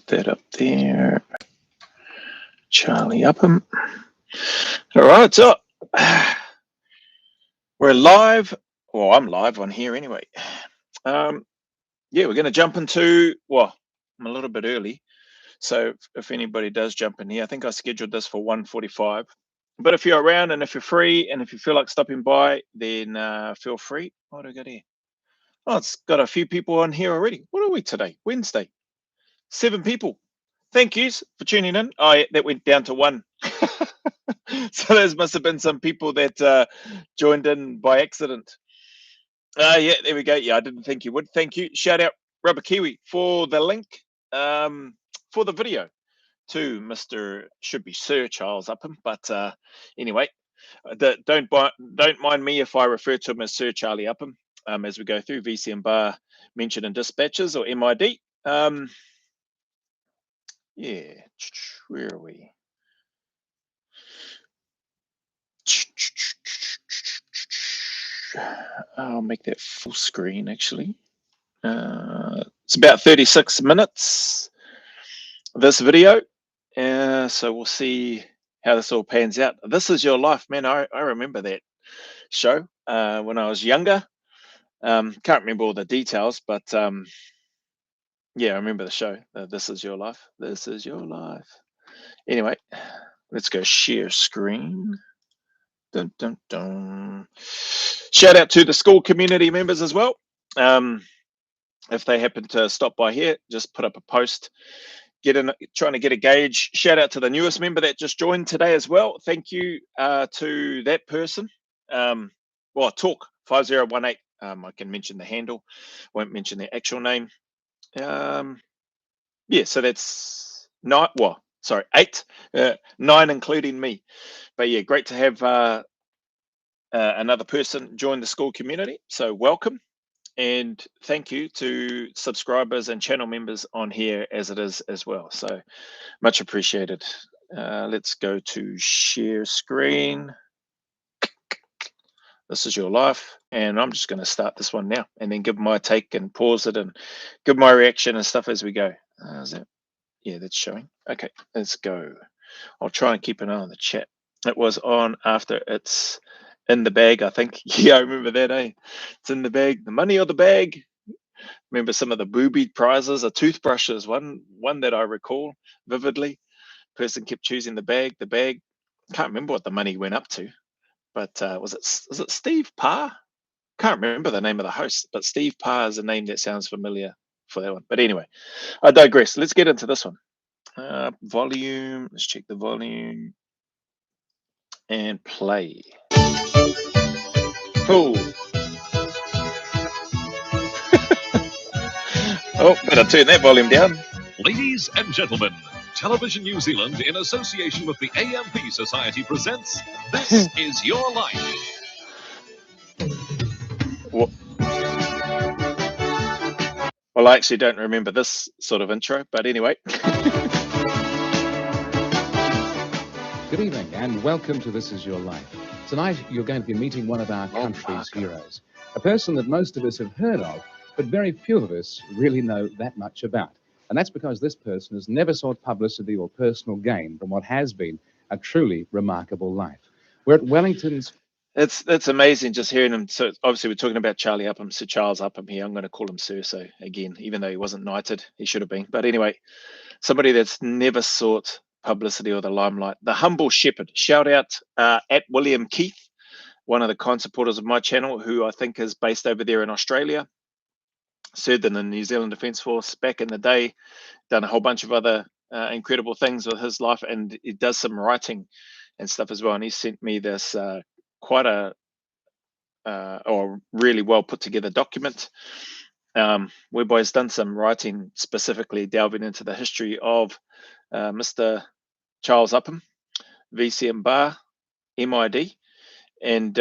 that up there. Charlie Upham. All right, so we're live. Well, I'm live on here anyway. Yeah, we're going to jump into, well, I'm a little bit early. So if anybody does jump in here, I think I scheduled this for 1:45. But if you're around and if you're free and if you feel like stopping by, then feel free. What do I got here? Oh, it's got a few people on here already. What are we today? Wednesday. 7 people. Thank yous for tuning in. Oh, yeah, that went down to 1. So there must have been some people that joined in by accident. Yeah, there we go. Yeah, I didn't think you would. Thank you. Shout out Rubber Kiwi for the link for the video to Mr. should be Sir Charles Upham. But anyway, don't mind me if I refer to him as Sir Charlie Upham as we go through VC Bar mentioned in dispatches or MID. Yeah, where are we? I'll make that full screen actually. It's about 36 minutes, this video. So we'll see how this all pans out. This Is Your Life, man. I remember that show when I was younger. Can't remember all the details, but yeah, I remember the show. This Is Your Life. This is your life. Anyway, let's go share screen. Dun, dun, dun. Shout out to the school community members as well. If they happen to stop by here, just put up a post. Trying to get a gauge. Shout out to the newest member that just joined today as well. Thank you to that person. Well, Talk 5018. I can mention the handle. Won't mention the actual name. Yeah, so that's 9. Well, sorry, 8, 9 including me. But yeah, great to have another person join the school community. So welcome. And thank you to subscribers and channel members on here as it is as well. So much appreciated. Let's go to share screen. This is your life. And I'm just going to start this one now and then give my take and pause it and give my reaction and stuff as we go. Is that? Yeah, that's showing. Okay, let's go. I'll try and keep an eye on the chat. It was on after it's in the bag, I think. Yeah, I remember that, eh? It's in the bag. The money or the bag. Remember some of the booby prizes, a toothbrush is one that I recall vividly. Person kept choosing the bag. Can't remember what the money went up to, but was it Steve Parr? Can't remember the name of the host, but Steve Parr is a name that sounds familiar for that one. But anyway, I digress. Let's get into this one. Volume. Let's check the volume and play. Cool. Oh, better turn that volume down. Ladies and gentlemen, Television New Zealand, in association with the AMP Society, presents This Is Your Life. Well, I actually don't remember this sort of intro, but anyway. Good evening and welcome to This Is Your Life. Tonight you're going to be meeting one of our country's heroes, a person that most of us have heard of, but very few of us really know that much about. And that's because this person has never sought publicity or personal gain from what has been a truly remarkable life. We're at Wellington's... It's amazing just hearing him. So obviously we're talking about Charlie Upham, Sir Charles Upham here. I'm going to call him Sir, so again, even though he wasn't knighted, he should have been. But anyway, somebody that's never sought publicity or the limelight. The humble shepherd. Shout out at William Keith, one of the kind supporters of my channel, who I think is based over there in Australia. Served in the New Zealand Defence Force back in the day, done a whole bunch of other incredible things with his life, and he does some writing and stuff as well. And he sent me this quite a or really well put together document whereby he's done some writing specifically delving into the history of Mr. Charles Upham, VC Bar, MID, and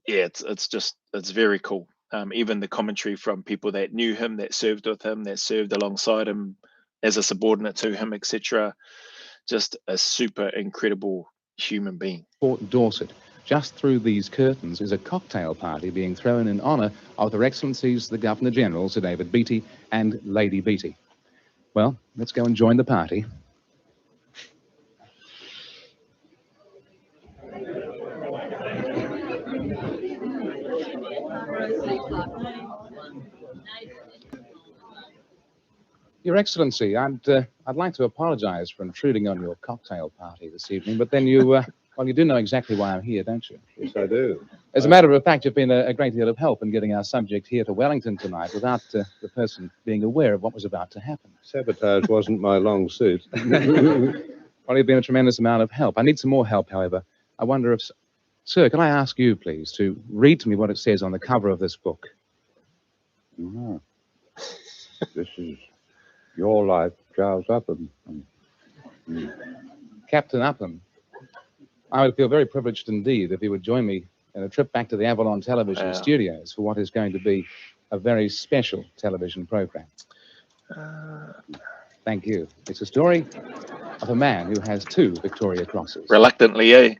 yeah, it's very cool. Even the commentary from people that knew him, that served with him, that served alongside him as a subordinate to him, etc. Just a super incredible human being. Fort Dorset. Just through these curtains is a cocktail party being thrown in honour of Their Excellencies the Governor-General, Sir David Beattie, and Lady Beattie. Well, let's go and join the party. Your Excellency, I'd like to apologize for intruding on your cocktail party this evening, but then you, well, you do know exactly why I'm here, don't you? Yes, I do. As a matter of fact, you've been a great deal of help in getting our subject here to Wellington tonight without the person being aware of what was about to happen. Sabotage wasn't my long suit. Well, you've been a tremendous amount of help. I need some more help, however. I wonder if... Sir, can I ask you, please, to read to me what it says on the cover of this book? Oh. This is your life, Charles Upham. Captain Upham, I would feel very privileged indeed if you would join me in a trip back to the Avalon Television studios for what is going to be a very special television program. Thank you. It's a story of a man who has 2 Victoria Crosses. Reluctantly, eh?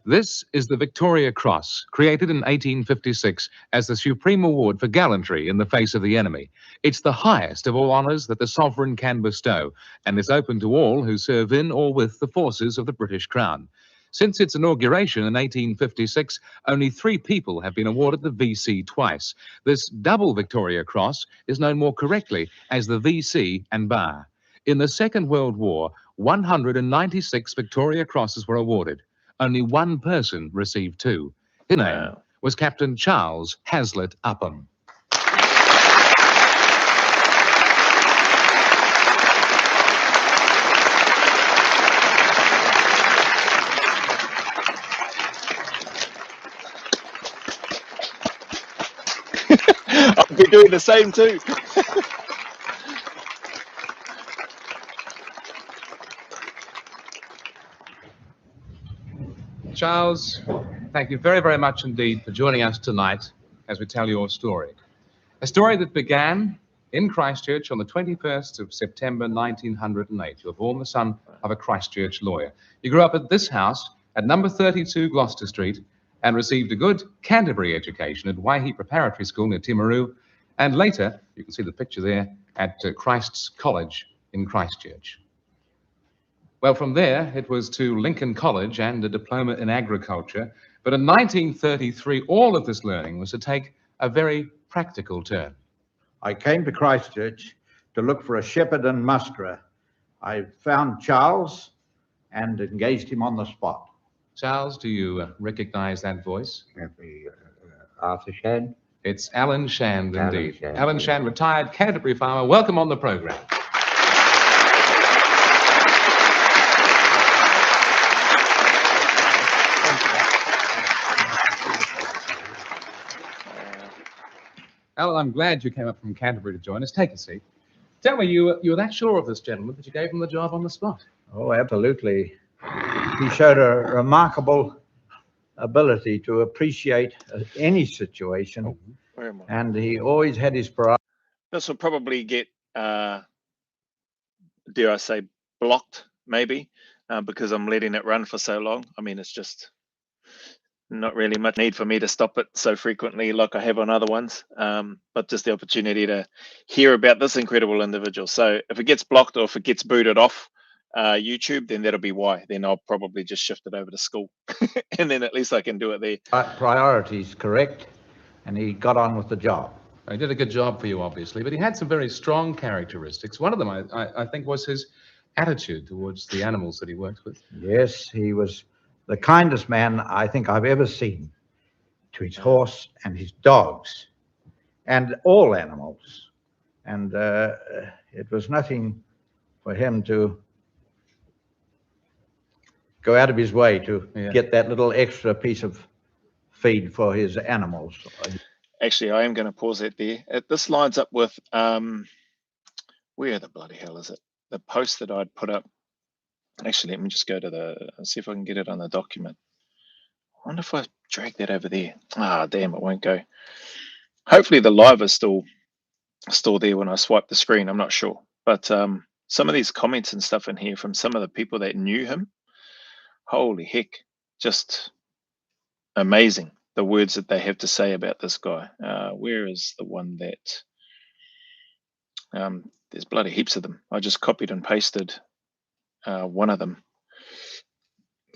This is the Victoria Cross, created in 1856 as the supreme award for gallantry in the face of the enemy. It's the highest of all honours that the sovereign can bestow, and is open to all who serve in or with the forces of the British Crown. Since its inauguration in 1856, only 3 people have been awarded the VC twice. This double Victoria Cross is known more correctly as the VC and Bar. In the Second World War, 196 Victoria Crosses were awarded. Only 1 person received 2. His name was Captain Charles Hazlitt Upham. I'll be doing the same too. Charles, thank you very, very much indeed for joining us tonight as we tell your story. A story that began in Christchurch on the 21st of September 1908. You were born the son of a Christchurch lawyer. You grew up at this house at number 32 Gloucester Street and received a good Canterbury education at Waihi Preparatory School near Timaru, and later, you can see the picture there, at Christ's College in Christchurch. Well, from there, it was to Lincoln College and a diploma in agriculture. But in 1933, all of this learning was to take a very practical turn. I came to Christchurch to look for a shepherd and musterer. I found Charles and engaged him on the spot. Charles, do you recognize that voice? Arthur Shand? It's Alan Shand, indeed. Shand, Alan Shand, retired Canterbury farmer. Welcome on the program. Alan, I'm glad you came up from Canterbury to join us. Take a seat. Tell me, you were that sure of this gentleman that you gave him the job on the spot? Oh, absolutely. He showed a remarkable ability to appreciate any situation, and he always had his priority. This will probably get, dare I say, blocked, maybe, because I'm letting it run for so long. I mean, it's just not really much need for me to stop it so frequently like I have on other ones, but just the opportunity to hear about this incredible individual. So if it gets blocked or if it gets booted off YouTube, then that'll be why. Then I'll probably just shift it over to school and then at least I can do it there. Priorities correct, and he got on with the job. He did a good job for you, obviously, but he had some very strong characteristics. One of them, I think, was his attitude towards the animals that he worked with. Yes, he was the kindest man I think I've ever seen to his horse and his dogs and all animals. And it was nothing for him to go out of his way to get that little extra piece of feed for his animals. Actually, I am going to pause it there. This lines up with, where the bloody hell is it? The post that I'd put up. Actually, let me just go to see if I can get it on the document. I wonder if I drag that over there. Ah, damn, it won't go. Hopefully the live is still there when I swipe the screen. I'm not sure. But some of these comments and stuff in here from some of the people that knew him, holy heck, just amazing. The words that they have to say about this guy. Where is the one that There's bloody heaps of them. I just copied and pasted one of them.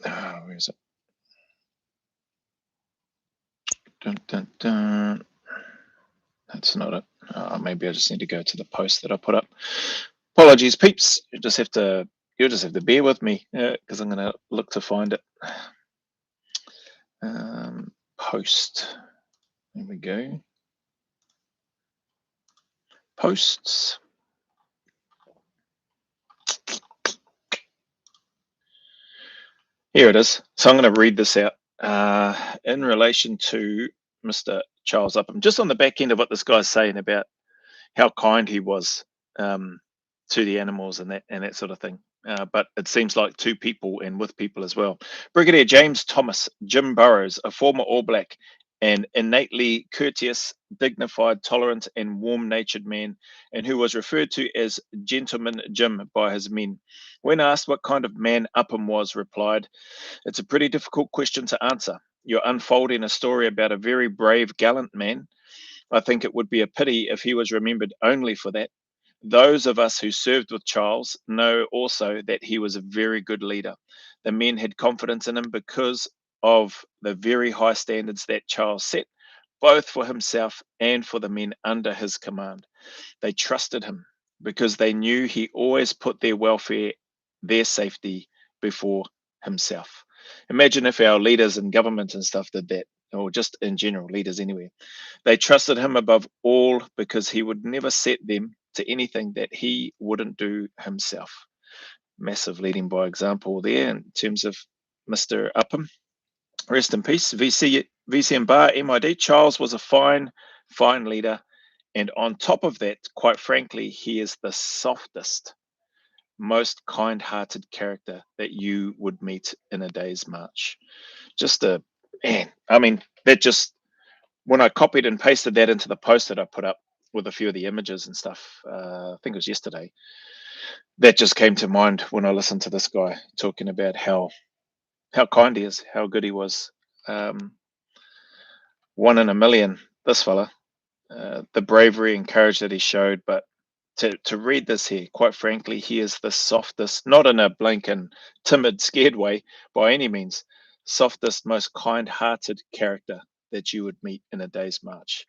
Where is it? Dun, dun, dun. That's not it. Maybe I just need to go to the post that I put up. Apologies, peeps. You'll just have to bear with me because I'm going to look to find it. Post. There we go. Posts. Here it is. So I'm going to read this out in relation to Mr. Charles Upham, just on the back end of what this guy's saying about how kind he was to the animals and that sort of thing. But it seems like to people and with people as well. Brigadier James Thomas Jim Burrows, a former All Black, an innately courteous, dignified, tolerant, and warm-natured man, and who was referred to as Gentleman Jim by his men. When asked what kind of man Upham was, replied, "It's a pretty difficult question to answer. You're unfolding a story about a very brave, gallant man. I think it would be a pity if he was remembered only for that. Those of us who served with Charles know also that he was a very good leader. The men had confidence in him because of the very high standards that Charles set, both for himself and for the men under his command. They trusted him because they knew he always put their welfare, their safety before himself." Imagine if our leaders in government and stuff did that, or just in general, leaders anywhere. They trusted him above all because he would never set them to anything that he wouldn't do himself. Massive leading by example there in terms of Mr. Upham. Rest in peace. VC Bar, MID. Charles was a fine leader. And on top of that, quite frankly, he is the softest, most kind-hearted character that you would meet in a day's march. Just a man. I mean, that just, when I copied and pasted that into the post that I put up with a few of the images and stuff, I think it was yesterday, that just came to mind when I listened to this guy talking about how kind he is, how good he was. 1 in a million, this fella. The bravery and courage that he showed, but to read this here, quite frankly, he is the softest, not in a blinking, timid, scared way by any means, softest, most kind-hearted character that you would meet in a day's march.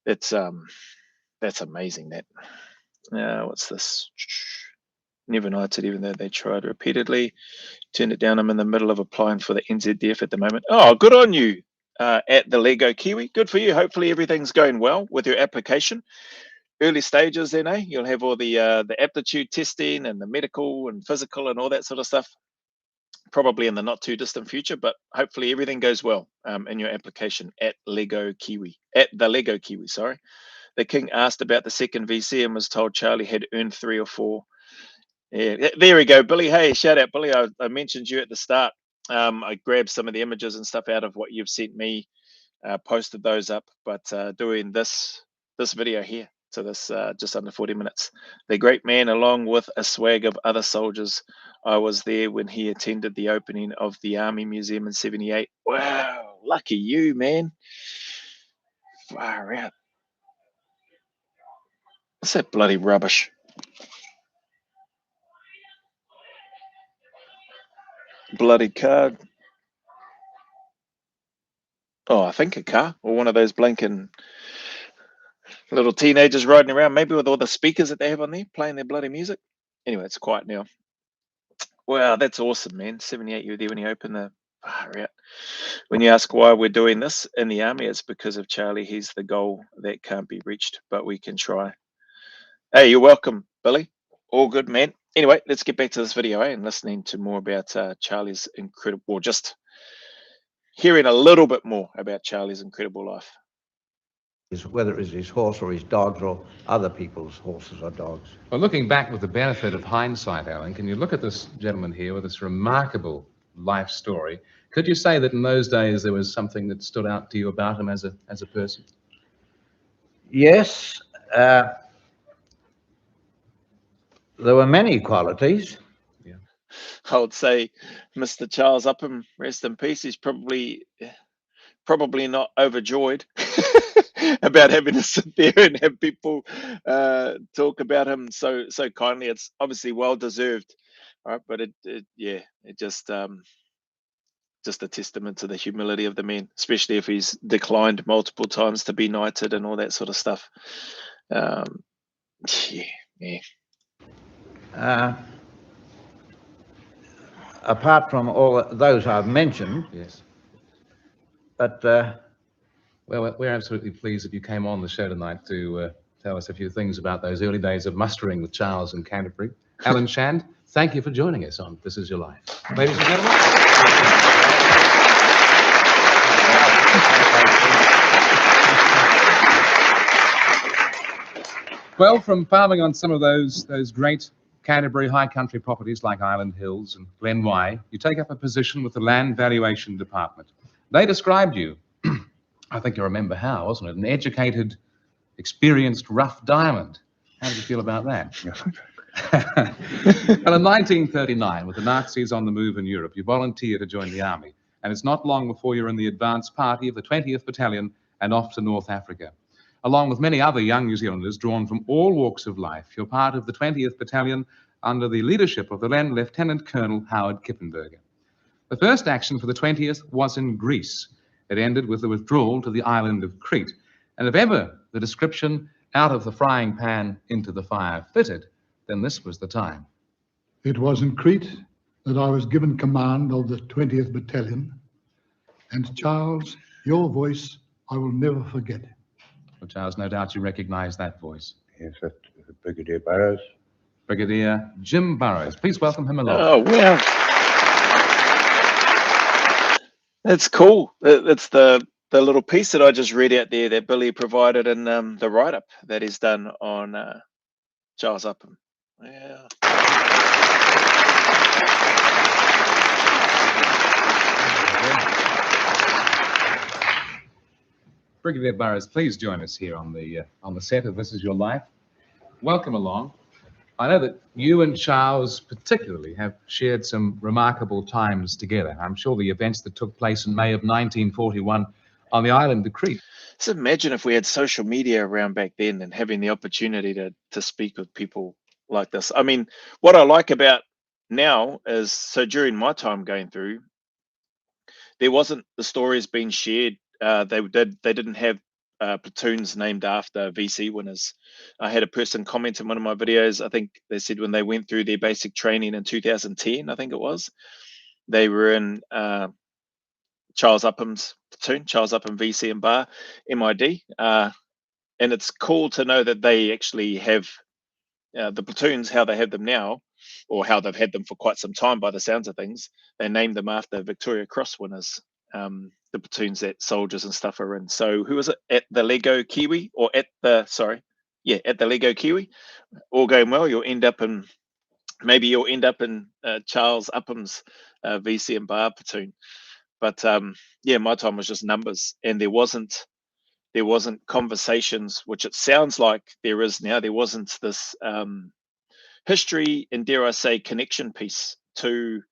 That's amazing. That what's this? Never knighted, even though they tried repeatedly. Turned it down. I'm in the middle of applying for the NZDF at the moment. Oh, good on you, at the Lego Kiwi. Good for you. Hopefully everything's going well with your application. Early stages, then, eh? You'll have all the aptitude testing and the medical and physical and all that sort of stuff, probably in the not too distant future. But hopefully everything goes well in your application at the Lego Kiwi. Sorry. The King asked about the second VC and was told Charlie had earned 3 or 4. Yeah, there we go, Billy. Hey, shout out, Billy. I mentioned you at the start. I grabbed some of the images and stuff out of what you've sent me, posted those up, but doing this video here to this just under 40 minutes. The great man, along with a swag of other soldiers. I was there when he attended the opening of the Army Museum in '78. Wow, lucky you, man. Far out. What's that bloody rubbish? Bloody card. Oh, I think a car, or one of those blinking little teenagers riding around, maybe with all the speakers that they have on there, playing their bloody music. Anyway, it's quiet now. Wow, that's awesome, man. '78, you were there when you opened the far out. When you ask why we're doing this in the Army, it's because of Charlie. He's the goal that can't be reached, but we can try. Hey, you're welcome, Billy. All good, man. Anyway, let's get back to this video, and listening to more about Charlie's incredible, or just hearing a little bit more about Charlie's incredible life. Whether it's his horse or his dogs or other people's horses or dogs. Well, looking back with the benefit of hindsight, Alan, can you look at this gentleman here with this remarkable life story? Could you say that in those days there was something that stood out to you about him as a person? Yes, there were many qualities. Yeah. I would say Mr. Charles Upham, rest in peace, he's probably not overjoyed about having to sit there and have people talk about him so kindly. It's obviously well deserved, right? But it just a testament to the humility of the man, especially if he's declined multiple times to be knighted and all that sort of stuff. Yeah. Apart from all those I've mentioned, Yes. but Well, we're absolutely pleased that you came on the show tonight to tell us a few things about those early days of mustering with Charles in Canterbury. Alan Shand, thank you for joining us on This Is Your Life. Ladies and gentlemen. Well, from farming on some of those great Canterbury high country properties like Island Hills and Glen Wye, you take up a position with the Land Valuation Department. They described you, I think you remember how, wasn't it? An educated, experienced rough diamond. How did you feel about that? Well, in 1939, with the Nazis on the move in Europe, you volunteered to join the army. And it's not long before you're in the advance party of the 20th Battalion and off to North Africa. Along with many other young New Zealanders drawn from all walks of life, you're part of the 20th Battalion under the leadership of the then Lieutenant Colonel Howard Kippenberger. The first action for the 20th was in Greece. It ended with the withdrawal to the island of Crete. And if ever the description out of the frying pan into the fire fitted, then this was the time. It was in Crete that I was given command of the 20th Battalion. And Charles, your voice I will never forget. Well, Charles, no doubt you recognize that voice. Yes, that's Brigadier Burrows. Brigadier Jim Burrows. Please welcome him along. Oh, wow. That's cool. That's the little piece that I just read out there that Billy provided in the write-up that he's done on Charles Upham. Yeah. Brigadier Burrows, please join us here on the set of This Is Your Life. Welcome along. I know that you and Charles particularly have shared some remarkable times together. I'm sure the events that took place in May of 1941 on the island of Crete. So imagine if we had social media around back then and having the opportunity to speak with people like this. I mean, what I like about now is, so during my time going through, there wasn't the stories being shared. They didn't have platoons named after VC winners. I had a person comment in one of my videos. I think they said when they went through their basic training in 2010, I think it was, they were in Charles Upham's platoon, Charles Upham VC and Bar, MID. And it's cool to know that they actually have the platoons, how they have them now, or how they've had them for quite some time by the sounds of things. They named them after Victoria Cross winners, the platoons that soldiers and stuff are in. So who was it? At the Lego Kiwi, or at the Lego Kiwi. All going well, you'll end up in Charles Upham's VC and Bar platoon. But my time was just numbers, and there wasn't conversations, which it sounds like there is now. There wasn't this history and, dare I say, connection piece to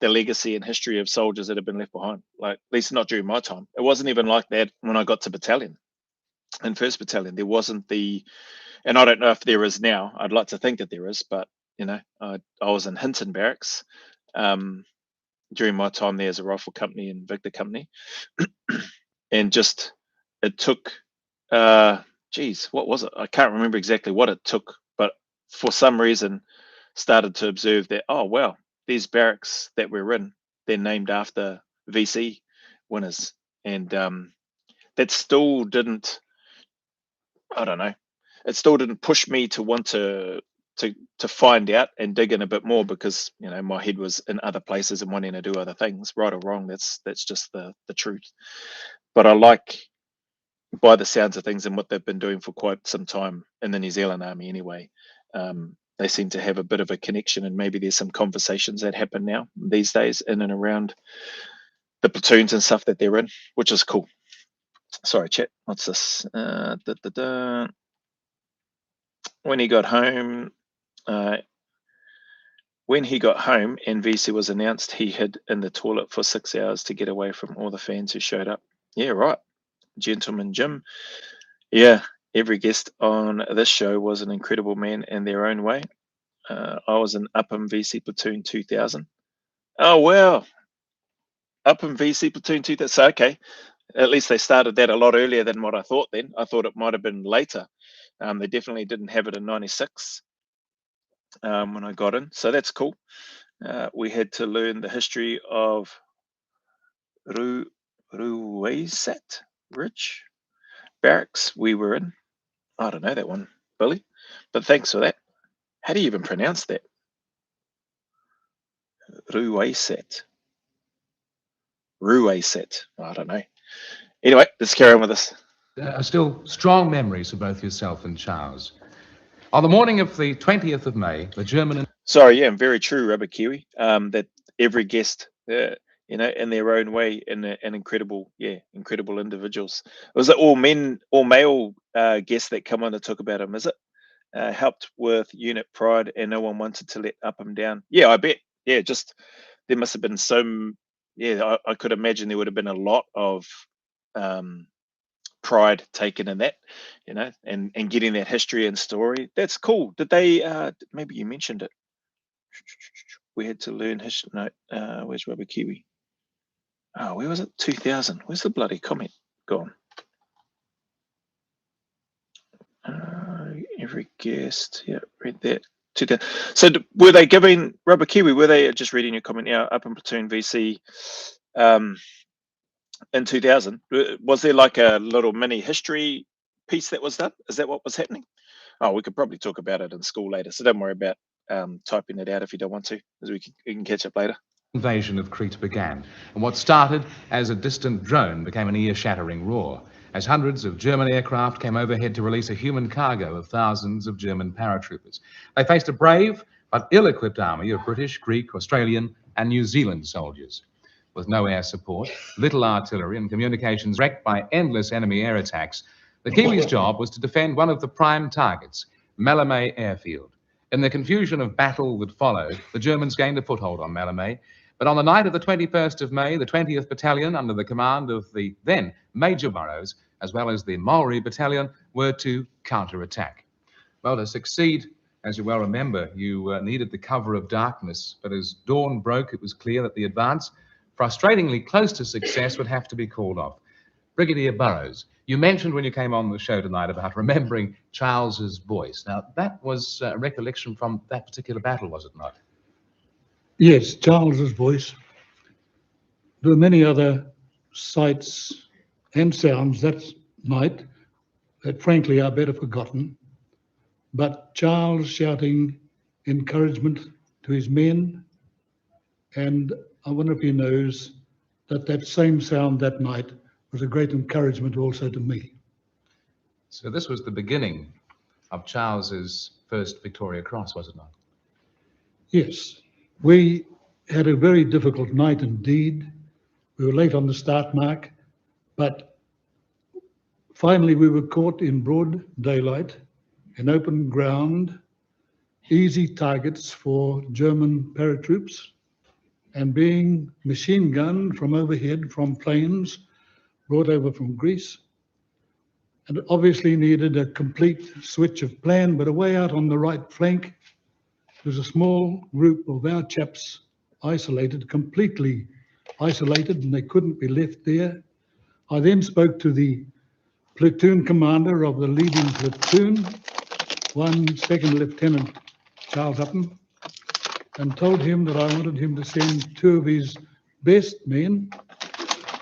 the legacy and history of soldiers that have been left behind. Like, at least not during my time. It wasn't even like that when I got to battalion. In 1st Battalion, there wasn't and I don't know if there is now. I'd like to think that there is, but I was in Hinton Barracks during my time there as a rifle company and Victor company, and just it took what was it? I can't remember exactly what it took, but for some reason started to observe that, oh wow, these barracks that we're in, they're named after VC winners. And that still didn't, I don't know, it still didn't push me to want to find out and dig in a bit more, because my head was in other places and wanting to do other things. Right or wrong, that's just the truth. But I like, by the sounds of things and what they've been doing for quite some time in the New Zealand Army anyway, they seem to have a bit of a connection, and maybe there's some conversations that happen now these days in and around the platoons and stuff that they're in, which is cool. Sorry, chat. What's this? When he got home and VC was announced, he hid in the toilet for 6 hours to get away from all the fans who showed up. Yeah, right. Gentleman Jim. Yeah, every guest on this show was an incredible man in their own way. I was in Upham VC Platoon 2000. Oh, wow. Upham VC Platoon 2000. So, okay. At least they started that a lot earlier than what I thought then. I thought it might have been later. They definitely didn't have it in 96 when I got in. So that's cool. We had to learn the history of Ruwaysat Ridge Barracks we were in. I don't know that one, Billy, but thanks for that. How do you even pronounce that? Ruwaysat. I don't know. Anyway, let's carry on with this. Still strong memories for both yourself and Charles. On the morning of the 20th of May, the German... Sorry, yeah, very true, Rubber Kiwi. That every guest, you know, in their own way, and incredible individuals. Was it all male guests that come on to talk about him? Is it helped with unit pride, and no one wanted to let Upham down? Yeah, I bet. Yeah, just there must have been some. Yeah, I could imagine there would have been a lot of pride taken in that, you know, and getting that history and story. That's cool. Did they? Maybe you mentioned it. We had to learn history. No, where's Rubber Kiwi? Oh, where was it? 2000. Where's the bloody comment gone? Every guest. Yeah, read that. 2000. So were they giving Rubber Kiwi? Were they just reading your comment now? Up in Platoon VC, in 2000, was there like a little mini history piece that was done? Is that what was happening? Oh, we could probably talk about it in school later. So don't worry about typing it out if you don't want to, as we can catch up later. Invasion of Crete began, and what started as a distant drone became an ear-shattering roar, as hundreds of German aircraft came overhead to release a human cargo of thousands of German paratroopers. They faced a brave but ill-equipped army of British, Greek, Australian, and New Zealand soldiers. With no air support, little artillery, and communications wrecked by endless enemy air attacks, the Kiwis' job was to defend one of the prime targets, Malmö Airfield. In the confusion of battle that followed, the Germans gained a foothold on Malmö. But on the night of the 21st of May, the 20th Battalion, under the command of the then Major Burrows, as well as the Maori Battalion, were to counter-attack. Well, to succeed, as you well remember, you needed the cover of darkness. But as dawn broke, it was clear that the advance, frustratingly close to success, would have to be called off. Brigadier Burrows, you mentioned when you came on the show tonight about remembering Charles's voice. Now, that was a recollection from that particular battle, was it not? Yes, Charles's voice. There were many other sights and sounds that night that frankly are better forgotten. But Charles shouting encouragement to his men, and I wonder if he knows that that same sound that night was a great encouragement also to me. So this was the beginning of Charles's first Victoria Cross, was it not? Yes, we had a very difficult night indeed. We were late on the start mark, but finally we were caught in broad daylight, in open ground, easy targets for German paratroops, and being machine gunned from overhead from planes brought over from Greece. And obviously needed a complete switch of plan, but away out on the right flank, there's a small group of our chaps isolated, completely isolated, and they couldn't be left there. I then spoke to the platoon commander of the leading platoon, 1 Second Lieutenant Charles Upham, and told him that I wanted him to send 2 of his best men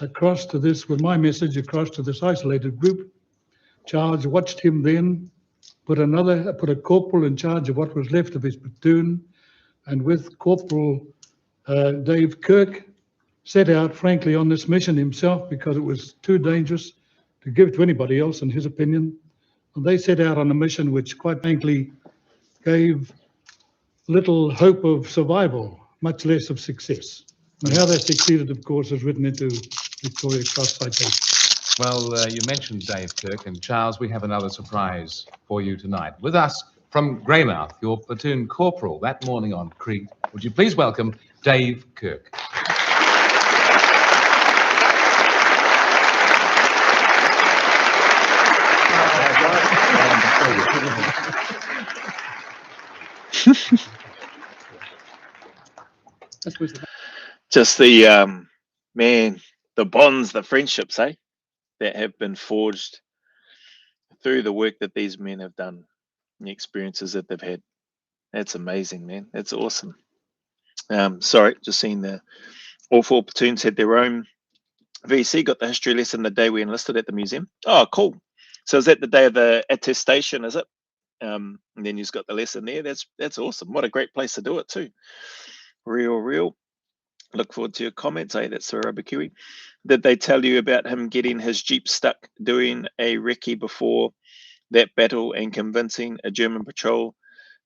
across to this, with my message across to this isolated group. Charles watched him then put a corporal in charge of what was left of his platoon, and with Corporal Dave Kirk, set out frankly on this mission himself because it was too dangerous to give to anybody else, in his opinion. And they set out on a mission which quite frankly gave little hope of survival, much less of success. And how they succeeded, of course, is written into Victoria Cross citation. Well, you mentioned Dave Kirk, and Charles, we have another surprise for you tonight. With us from Greymouth, your platoon corporal that morning on Crete, would you please welcome Dave Kirk? Just the man, the bonds, the friendships, that have been forged through the work that these men have done, the experiences that they've had. That's amazing, man. That's awesome. Sorry, just seeing the all four platoons had their own VC, got the history lesson the day we enlisted at the museum. Oh, cool. So is that the day of the attestation, is it? And then you've got the lesson there. That's awesome. What a great place to do it too. Real. Look forward to your comments. That's the rubber kiwi. Did they tell you about him getting his Jeep stuck doing a recce before that battle and convincing a German patrol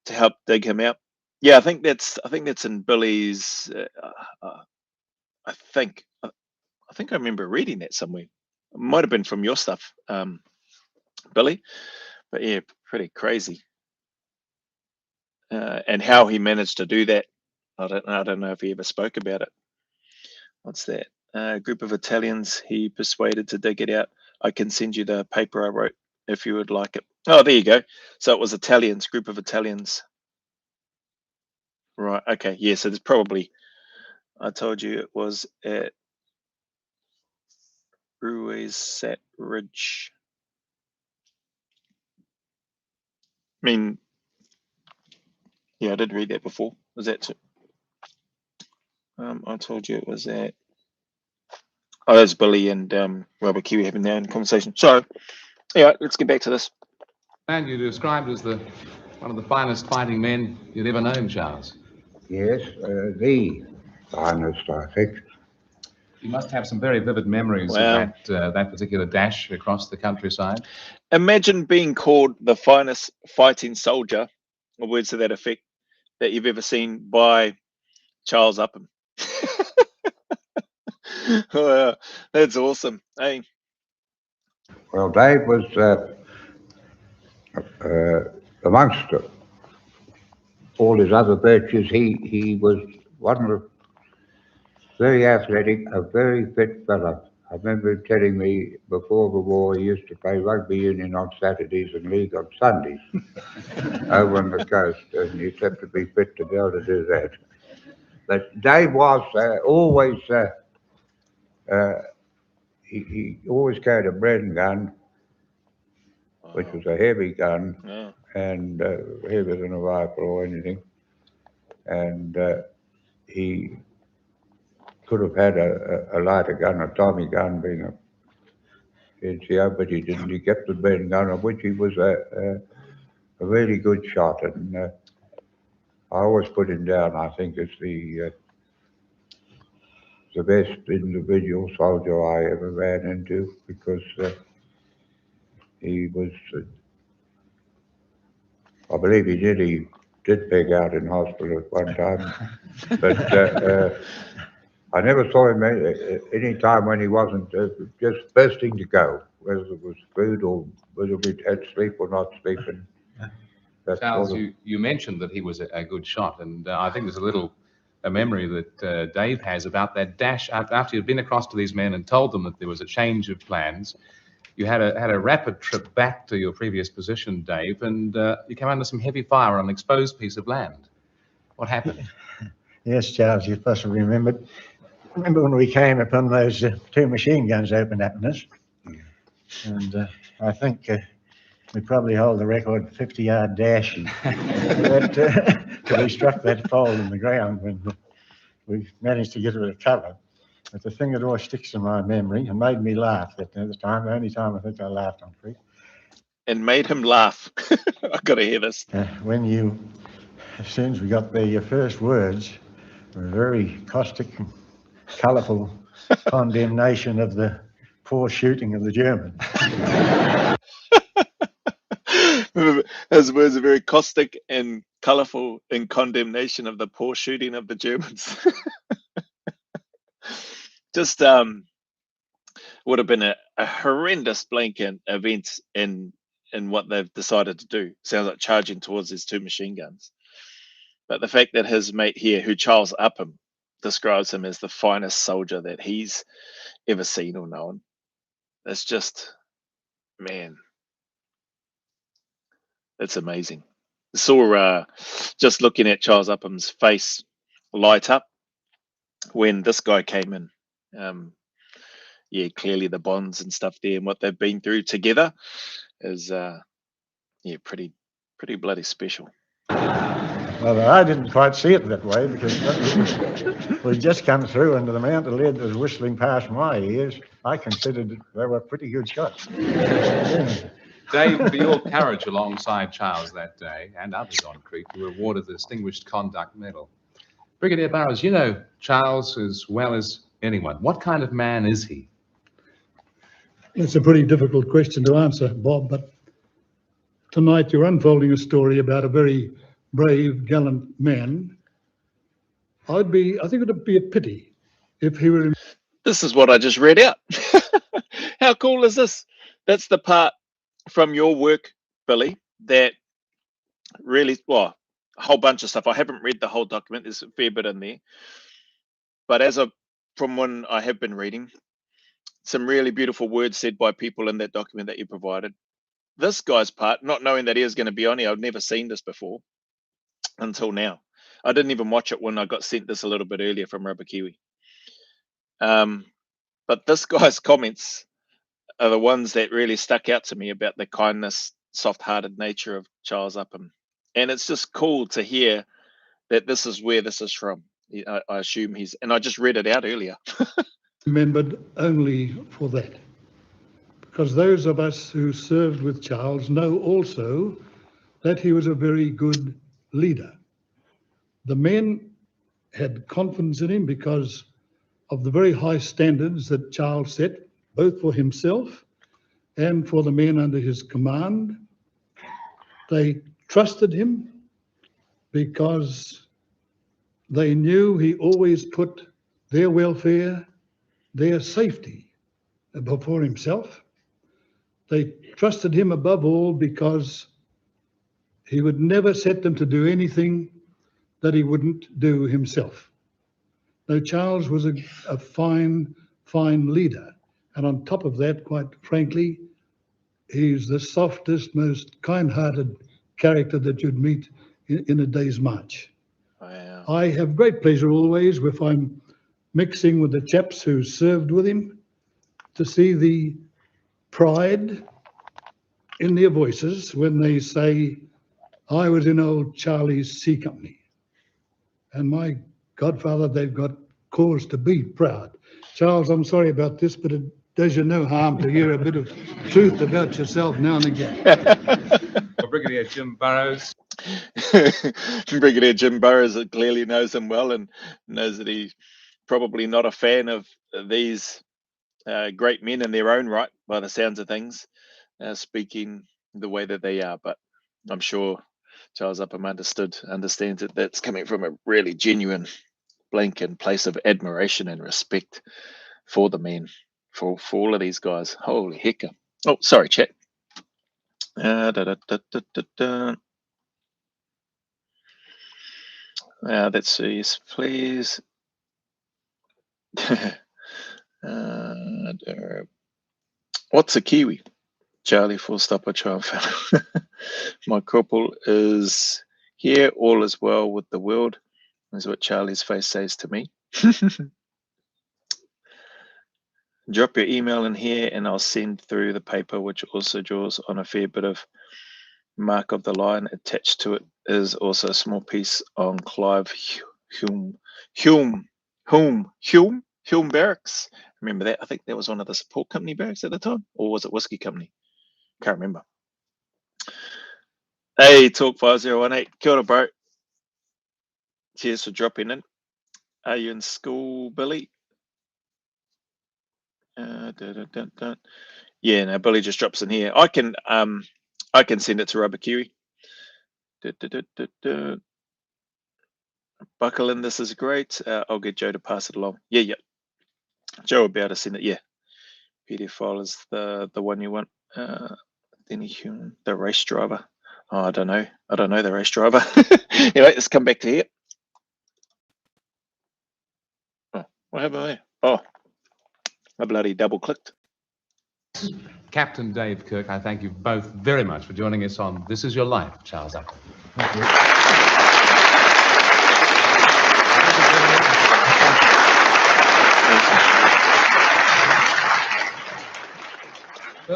to help dig him out? Yeah, I think that's in Billy's. I think I remember reading that somewhere. It might have been from your stuff, Billy. But yeah, pretty crazy. And how he managed to do that, I don't know if he ever spoke about it. What's that? A group of Italians he persuaded to dig it out. I can send you the paper I wrote if you would like it. Oh, there you go. So it was Italians, group of Italians. Right. Okay. Yeah. So there's probably. I told you it was at Ruiz Ridge. I mean, yeah, I did read that before. Was that too? I told you it was at. Oh, that's Billy and Robert Kiwi having their own conversation. So, yeah, let's get back to this. And you described as one of the finest fighting men you'd ever known, Charles. Yes, the finest, I think. You must have some very vivid memories Wow. of that particular dash across the countryside. Imagine being called the finest fighting soldier, or words to that effect, that you've ever seen by Charles Upham. Wow, that's awesome. Hey. Well, Dave was amongst all his other virtues. He was one of very athletic, a very fit fellow. I remember him telling me before the war he used to play rugby union on Saturdays and league on Sundays over on the coast, and you'd have to be fit to be able to do that. But Dave was always, he always carried a Bren gun, which was a heavy gun, and heavier than a rifle or anything. And he could have had a lighter gun, a Tommy gun, being a NCO, but he didn't. He kept the Bren gun, of which he was a really good shot. And I always put him down, I think, as the best individual soldier I ever ran into, because he was, I believe he did peg out in hospital at one time, but I never saw him any time when he wasn't just bursting to go, whether it was food or whether we had sleep or not sleeping. Charles, you mentioned that he was a good shot, and I think there's a memory that Dave has about that dash after you'd been across to these men and told them that there was a change of plans. You had a rapid trip back to your previous position, Dave, and you came under some heavy fire on an exposed piece of land. What happened? Yes, Charles, you possibly remembered. Remember when we came upon those two machine guns opened up on us? And I think we probably hold the record 50-yard dash till we struck that pole in the ground when we managed to get it to cover. But the thing that always sticks in my memory and made me laugh at the time, the only time I think I laughed on Creek. And made him laugh. I've got to hear this. As soon as we got there, your first words were very caustic and colourful condemnation of the poor shooting of the Germans. His words are very caustic and colourful in condemnation of the poor shooting of the Germans. Just would have been a horrendous blanket event in what they've decided to do. Sounds like charging towards his two machine guns. But the fact that his mate here, who Charles Upham, describes him as the finest soldier that he's ever seen or known, it's just, man, it's amazing. saw just looking at Charles Upham's face light up when this guy came in. Yeah, clearly the bonds and stuff there and what they've been through together is yeah, pretty bloody special. Well, I didn't quite see it that way because we just come through and the amount of lead that was whistling past my ears, I considered they were pretty good shots. Dave, for your courage alongside Charles that day and others on Creek, you were awarded the Distinguished Conduct Medal. Brigadier Burrows, you know Charles as well as anyone. What kind of man is he? It's a pretty difficult question to answer, Bob, but tonight you're unfolding a story about a very brave, gallant man. I think it would be a pity if he were... This is what I just read out. How cool is this? That's the part from your work, Billy, that really, well, a whole bunch of stuff. I haven't read the whole document. There's a fair bit in there. But from when I have been reading, some really beautiful words said by people in that document that you provided. This guy's part, not knowing that he was going to be on here, I'd never seen this before until now. I didn't even watch it when I got sent this a little bit earlier from Rubber Kiwi. But this guy's comments are the ones that really stuck out to me about the kindness, soft-hearted nature of Charles Upham. And it's just cool to hear that this is where this is from. I assume and I just read it out earlier. Remembered only for that. Because those of us who served with Charles know also that he was a very good leader. The men had confidence in him because of the very high standards that Charles set, both for himself and for the men under his command. They trusted him because they knew he always put their welfare, their safety before himself. They trusted him above all because he would never set them to do anything that he wouldn't do himself. Now, Charles was a fine leader. And on top of that, quite frankly, he's the softest, most kind-hearted character that you'd meet in a day's march. Wow. I have great pleasure always if I'm mixing with the chaps who served with him to see the pride in their voices when they say, I was in old Charlie's C Company. And my godfather, they've got cause to be proud. Charles, I'm sorry about this, but it does you no harm to hear a bit of truth about yourself now and again. Well, Brigadier Jim Burrows. Brigadier Jim Burrows clearly knows him well and knows that he's probably not a fan of these great men in their own right, by the sounds of things, speaking the way that they are. But I'm sure Charles Upham understands that that's coming from a really genuine blanket place of admiration and respect for the men, for all of these guys. Holy heck. Oh, sorry, chat. Let's see, yes, please. What's a Kiwi? Charlie, full stop, a child fellow. My corporal is here, all is well with the world, is what Charlie's face says to me. Drop your email in here and I'll send through the paper, which also draws on a fair bit of mark of the line. Attached to it is also a small piece on Clive Hume Barracks. Remember that? I think that was one of the support company barracks at the time, or was it Whiskey Company? Can't remember. Hey, Talk 5018. Kia ora, bro. Cheers for dropping in. Are you in school, Billy? Yeah, no, Billy just drops in here. I can send it to Rubber Kiwi. Buckle in, this is great. I'll get Joe to pass it along. Yeah. Joe will be able to send it. Yeah. PDF file is the one you want. Then the race driver. Oh, I don't know the race driver. Anyway, let's come back to here. Oh, what happened there? Oh, I bloody double clicked. Captain Dave Kirk, I thank you both very much for joining us on This Is Your Life, Charles Upham. Well,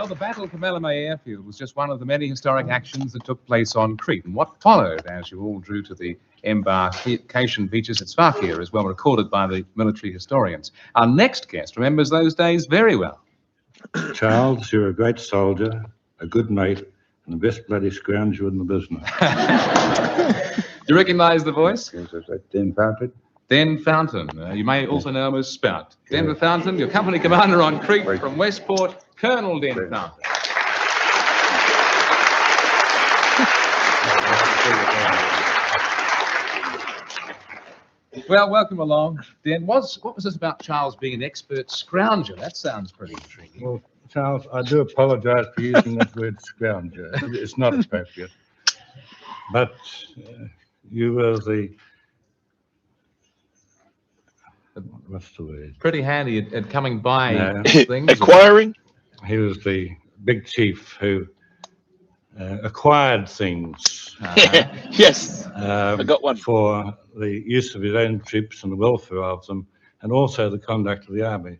the Battle for Malomé Airfield was just one of the many historic actions that took place on Crete. And what followed, as you all drew to the embarkation beaches at Sfakia, is well recorded by the military historians. Our next guest remembers those days very well. Charles, you're a great soldier, a good mate, and the best bloody scrounger in the business. Do you recognise the voice? Yes, is that Den Fountain? Den Fountain. You may also know him as Spout. Denver Fountain, your company commander on Crete from Westport, Colonel Den Fountain. Well, welcome along, Den. What was this about Charles being an expert scrounger? That sounds pretty intriguing. Well, Charles, I do apologise for using that word scrounger. It's not appropriate. But you were the... What's the word? Pretty handy at coming by No. things. Acquiring? He was the big chief who acquired things Yes, I got one. for the use of his own troops and the welfare of them, and also the conduct of the army.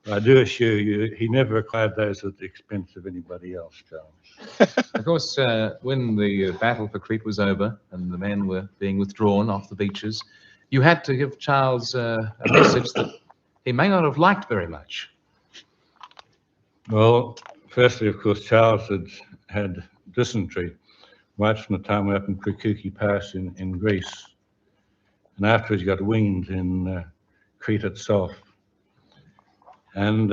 But I do assure you, he never acquired those at the expense of anybody else, Charles. Of course, when the battle for Crete was over and the men were being withdrawn off the beaches, you had to give Charles a message that he may not have liked very much. Well, firstly, of course, Charles had dysentery right from the time we opened Kikuki Pass in Greece. And afterwards, he got winged in Crete itself. And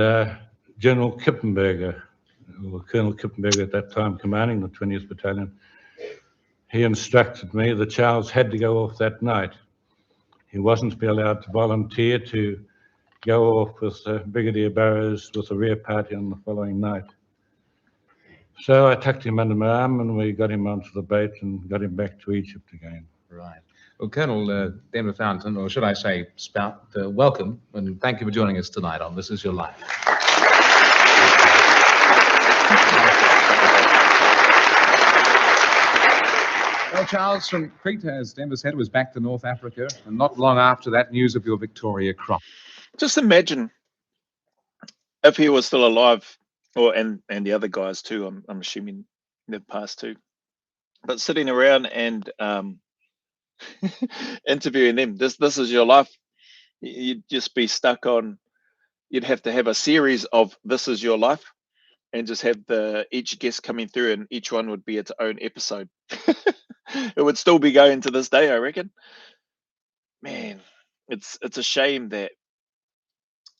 General Kippenberger, or Colonel Kippenberger at that time, commanding the 20th Battalion, he instructed me that Charles had to go off that night. He wasn't to be allowed to volunteer to go off with Brigadier Burrows with the rear party on the following night. So I tucked him under my arm and we got him onto the boat and got him back to Egypt again. Right. Well, Colonel Denver Fountain, or should I say Spout, welcome and thank you for joining us tonight on This Is Your Life. Well, Charles, from Crete, as Denver said, was back to North Africa, and not long after that, news of your Victoria Cross. Just imagine if he was still alive, or and the other guys too. I'm assuming they've passed too, but sitting around and interviewing them. This is your life. You'd just be stuck on. You'd have to have a series of This Is Your Life, and just have each guest coming through, and each one would be its own episode. It would still be going to this day, I reckon. Man, it's a shame that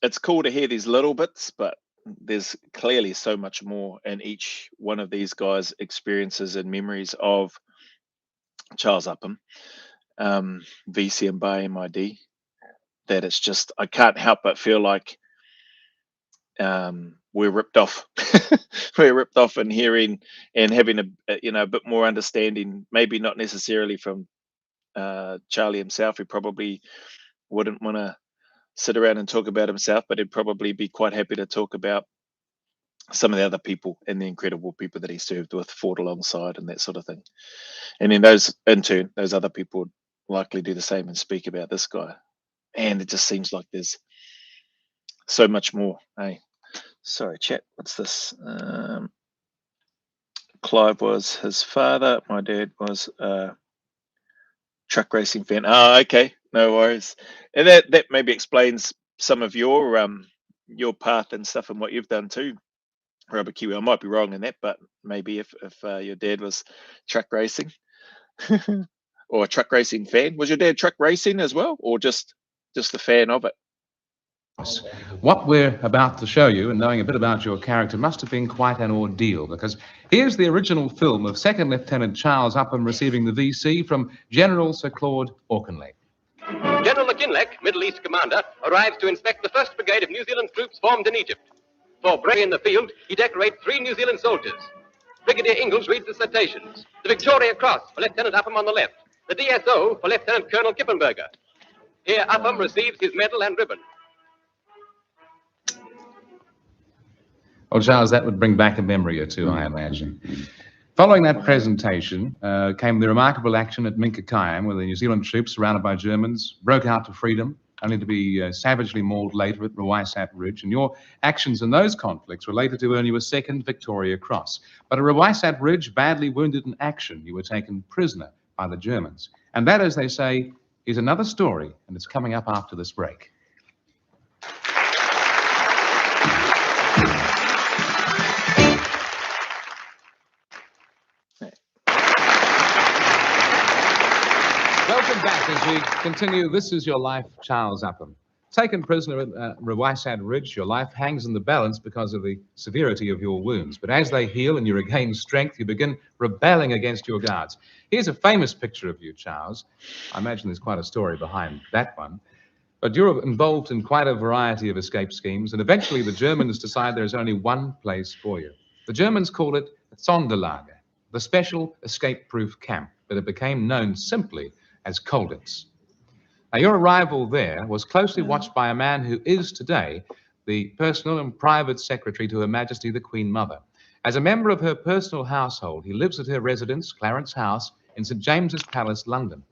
it's cool to hear these little bits, but there's clearly so much more in each one of these guys' experiences and memories of Charles Upham, VC Bar MID, that it's just, I can't help but feel like we're ripped off. We're ripped off in hearing and having a bit more understanding, maybe not necessarily from Charlie himself. He probably wouldn't want to sit around and talk about himself, but he'd probably be quite happy to talk about some of the other people and the incredible people that he served with, fought alongside, and that sort of thing. And then in turn, those other people would likely do the same and speak about this guy. And it just seems like there's so much more. Hey, sorry, chat. What's this? Clive was his father. My dad was a truck racing fan. Oh, okay, no worries. And that maybe explains some of your path and stuff and what you've done too, Robert Kiwi. I might be wrong in that, but maybe if your dad was truck racing or a truck racing fan. Was your dad truck racing as well, or just a fan of it? What we're about to show you and knowing a bit about your character must have been quite an ordeal, because here's the original film of Second Lieutenant Charles Upham receiving the VC from General Sir Claude Auchinleck. General McKinley, Middle East commander, arrives to inspect the 1st Brigade of New Zealand troops formed in Egypt. For bravery in the field, he decorates 3 New Zealand soldiers. Brigadier Ingalls reads the citations. The Victoria Cross for Lieutenant Upham on the left. The DSO for Lieutenant Colonel Kippenberger. Here Upham receives his medal and ribbon. Well, Charles, that would bring back a memory or two, I imagine. Following that presentation came the remarkable action at Minkakayam, where the New Zealand troops, surrounded by Germans, broke out to freedom, only to be savagely mauled later at Rewaisat Ridge. And your actions in those conflicts were later to earn you a second Victoria Cross. But at Rewaisat Ridge, badly wounded in action, you were taken prisoner by the Germans. And that, as they say, is another story, and it's coming up after this break. Welcome back as we continue. This is Your Life, Charles Upham. Taken prisoner at Rewaisat Ridge, your life hangs in the balance because of the severity of your wounds. But as they heal and you regain strength, you begin rebelling against your guards. Here's a famous picture of you, Charles. I imagine there's quite a story behind that one. But you're involved in quite a variety of escape schemes, and eventually the Germans decide there's only one place for you. The Germans call it Sonderlager, the special escape-proof camp, but it became known simply as Colditz. Now, your arrival there was closely watched by a man who is today the personal and private secretary to Her Majesty the Queen Mother. As a member of her personal household, he lives at her residence, Clarence House, in St. James's Palace, London.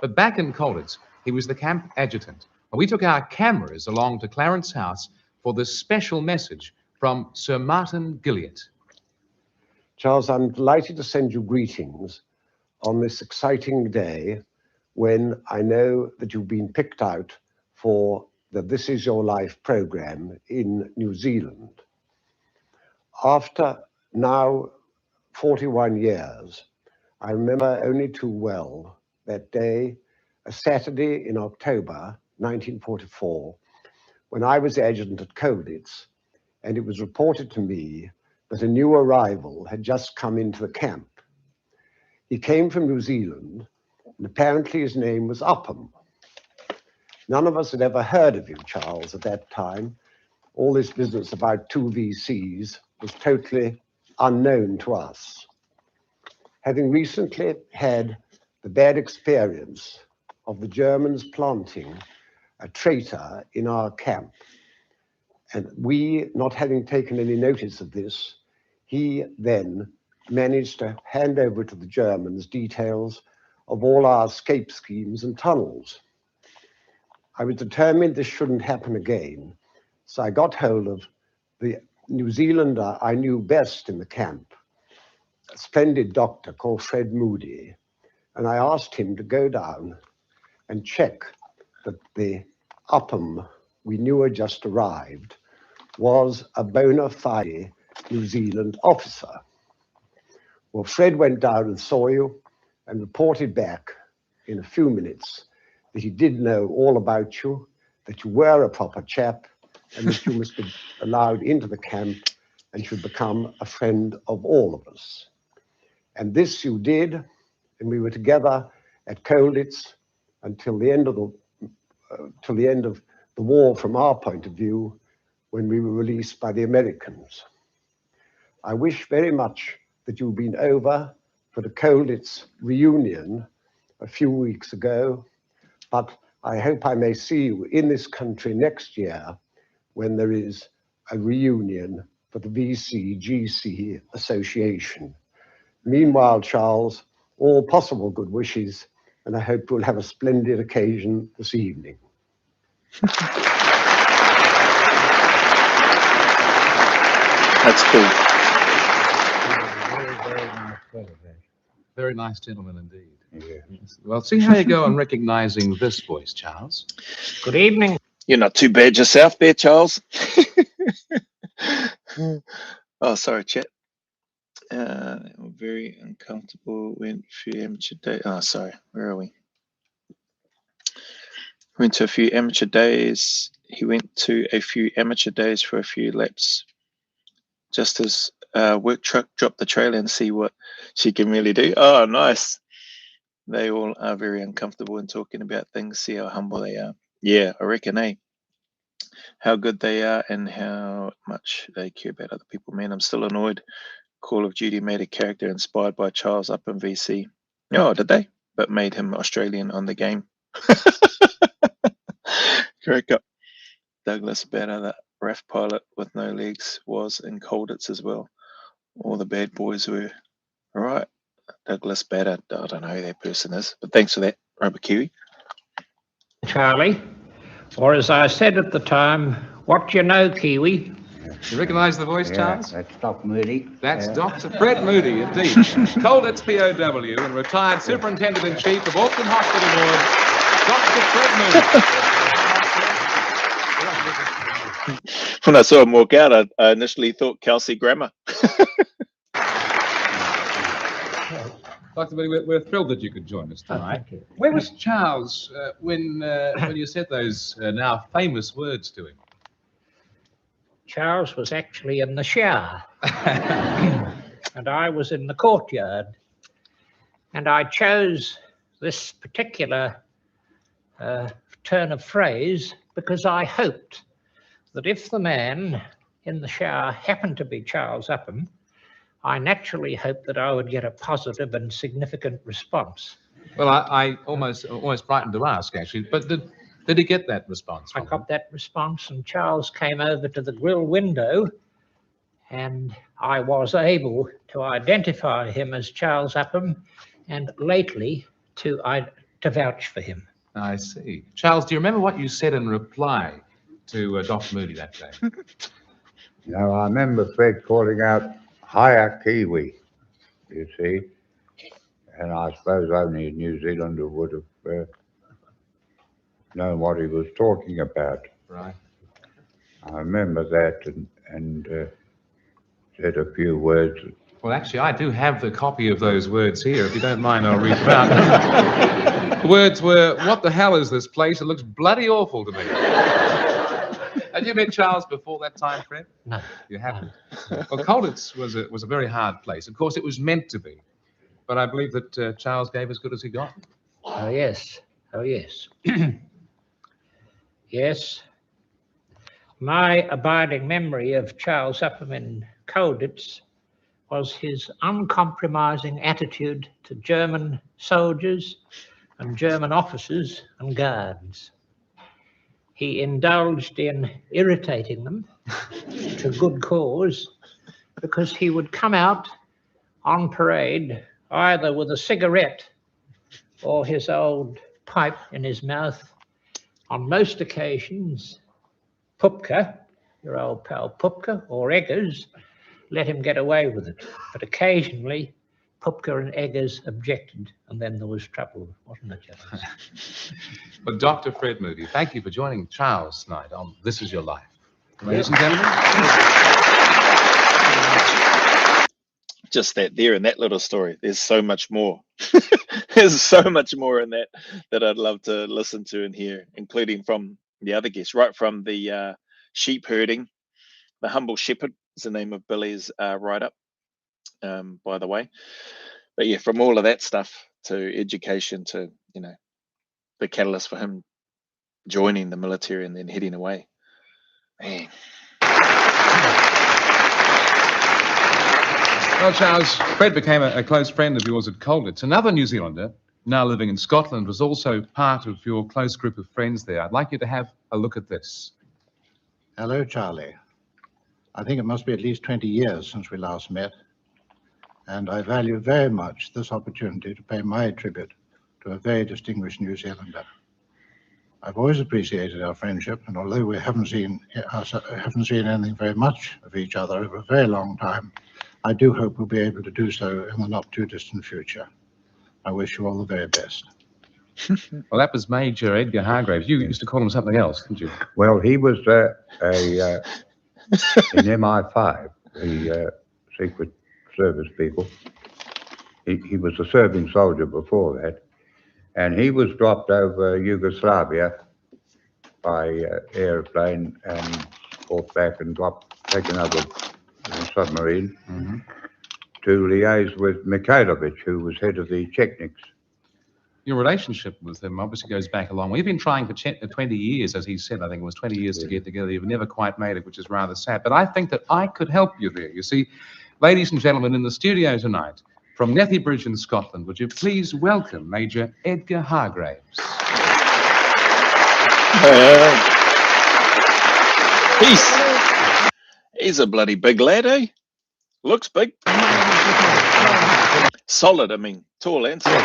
But back in Colditz, he was the camp adjutant. And we took our cameras along to Clarence House for this special message from Sir Martin Gilliatt. Charles, I'm delighted to send you greetings on this exciting day when I know that you've been picked out for the This Is Your Life program in New Zealand. After now 41 years, I remember only too well that day, a Saturday in October 1944, when I was adjutant at Colditz, and it was reported to me that a new arrival had just come into the camp. He came from New Zealand, and apparently his name was Upham. None of us had ever heard of you, Charles, at that time. All this business about 2 VCs was totally unknown to us. Having recently had the bad experience of the Germans planting a traitor in our camp, and we not having taken any notice of this, he then managed to hand over to the Germans details of all our escape schemes and tunnels. I was determined this shouldn't happen again, so I got hold of the New Zealander I knew best in the camp, a splendid doctor called Fred Moody, and I asked him to go down and check that the Upham we knew had just arrived was a bona fide New Zealand officer. Well, Fred went down and saw you and reported back in a few minutes that he did know all about you, that you were a proper chap, and that you must be allowed into the camp and should become a friend of all of us. And this you did, and we were together at Colditz until the end of the war from our point of view, when we were released by the Americans. I wish very much that you'd been over for the Colditz reunion a few weeks ago, but I hope I may see you in this country next year when there is a reunion for the VC-GC Association. Meanwhile, Charles, all possible good wishes, and I hope we'll have a splendid occasion this evening. That's cool. Very nice gentleman indeed. Yeah. Well, see how you go on recognizing this voice, Charles. Good evening. You're not too bad yourself there, Charles. Oh, sorry, chat. Very uncomfortable. Went a few amateur days. Oh, sorry. Where are we? Went to a few amateur days. He went to a few amateur days for a few laps. Just as work truck dropped the trailer and see what she can really do. Oh, nice. They all are very uncomfortable in talking about things. See how humble they are. Yeah, I reckon, eh? How good they are and how much they care about other people. Man, I'm still annoyed. Call of Duty made a character inspired by Charles Upham VC. Oh, did they? But made him Australian on the game. Correct up. Douglas about how that RAF pilot with no legs was in Colditz as well. All the bad boys were All right. Douglas Batter. I don't know who that person is, but thanks for that, Rubber Kiwi. Charlie, or as I said at the time, what do you know, Kiwi? You recognise the voice, Yeah, Charles? that's Doc Moody. That's Yeah. Dr. Fred Moody, indeed. Colditz POW and retired Superintendent-in-Chief of Auckland Hospital Board, Dr. Fred Moody. When I saw him walk out, I initially thought Kelsey Grammer. Dr. Moody, we're thrilled that you could join us tonight. Thank you. Where was Charles when you said those now famous words to him? Charles was actually in the shower, and I was in the courtyard. And I chose this particular turn of phrase because I hoped that if the man in the shower happened to be Charles Upham, I naturally hoped that I would get a positive and significant response. Well, I almost frightened to ask, actually, but did he get that response? I got that response, and Charles came over to the grill window, and I was able to identify him as Charles Upham, and lately to vouch for him. I see. Charles, do you remember what you said in reply to Dr. Moody that day? No, I remember Fred calling out, "Hiya, Kiwi," you see. And I suppose only a New Zealander would have known what he was talking about. Right. I remember that and said a few words. Well, actually, I do have the copy of those words here. If you don't mind, I'll read them out. The words were, "What the hell is this place? It looks bloody awful to me." Had you met Charles before that time, Fred? No. You haven't? Well, Colditz was a very hard place. Of course, it was meant to be. But I believe that Charles gave as good as he got. Oh, yes. Oh, yes. Yes. My abiding memory of Charles Upham in Colditz was his uncompromising attitude to German soldiers and German officers and guards. He indulged in irritating them to good cause because he would come out on parade either with a cigarette or his old pipe in his mouth. On most occasions, Pupka, your old pal Pupka, or Eggers, let him get away with it. But occasionally, Pupka and Eggers objected, and then there was trouble, wasn't it, Charles? Well, Dr. Fred Moody, thank you for joining Charles tonight on This Is Your Life. Ladies and gentlemen. Just that there in that little story, there's so much more. There's so much more in that I'd love to listen to and hear, including from the other guests, right from the sheep herding. The Humble Shepherd is the name of Billy's write-up, by the way. But yeah, from all of that stuff to education to, you know, the catalyst for him joining the military and then heading away. Man. Well, Charles, Fred became a close friend of yours at Colditz. Another New Zealander, now living in Scotland, was also part of your close group of friends there. I'd like you to have a look at this. Hello, Charlie. I think it must be at least 20 years since we last met, and I value very much this opportunity to pay my tribute to a very distinguished New Zealander. I've always appreciated our friendship, and although we haven't seen anything very much of each other over a very long time, I do hope we'll be able to do so in the not too distant future. I wish you all the very best. Well, that was Major Edgar Hargraves. You used to call him something else, didn't you? Well, he was in MI5, the Secret Service people. He was a serving soldier before that. And he was dropped over Yugoslavia by airplane and brought back and taken over a submarine to liaise with Mikhailovich, who was head of the Chechniks. Your relationship with him obviously goes back a long way. We've been trying for 20 years, as he said. I think it was 20 years to get together. You've never quite made it, which is rather sad. But I think that I could help you there. You see, ladies and gentlemen, in the studio tonight, from Nethy Bridge in Scotland, would you please welcome Major Edgar Hargraves? He's a bloody big lad, eh? Looks big. Solid, I mean, tall and solid.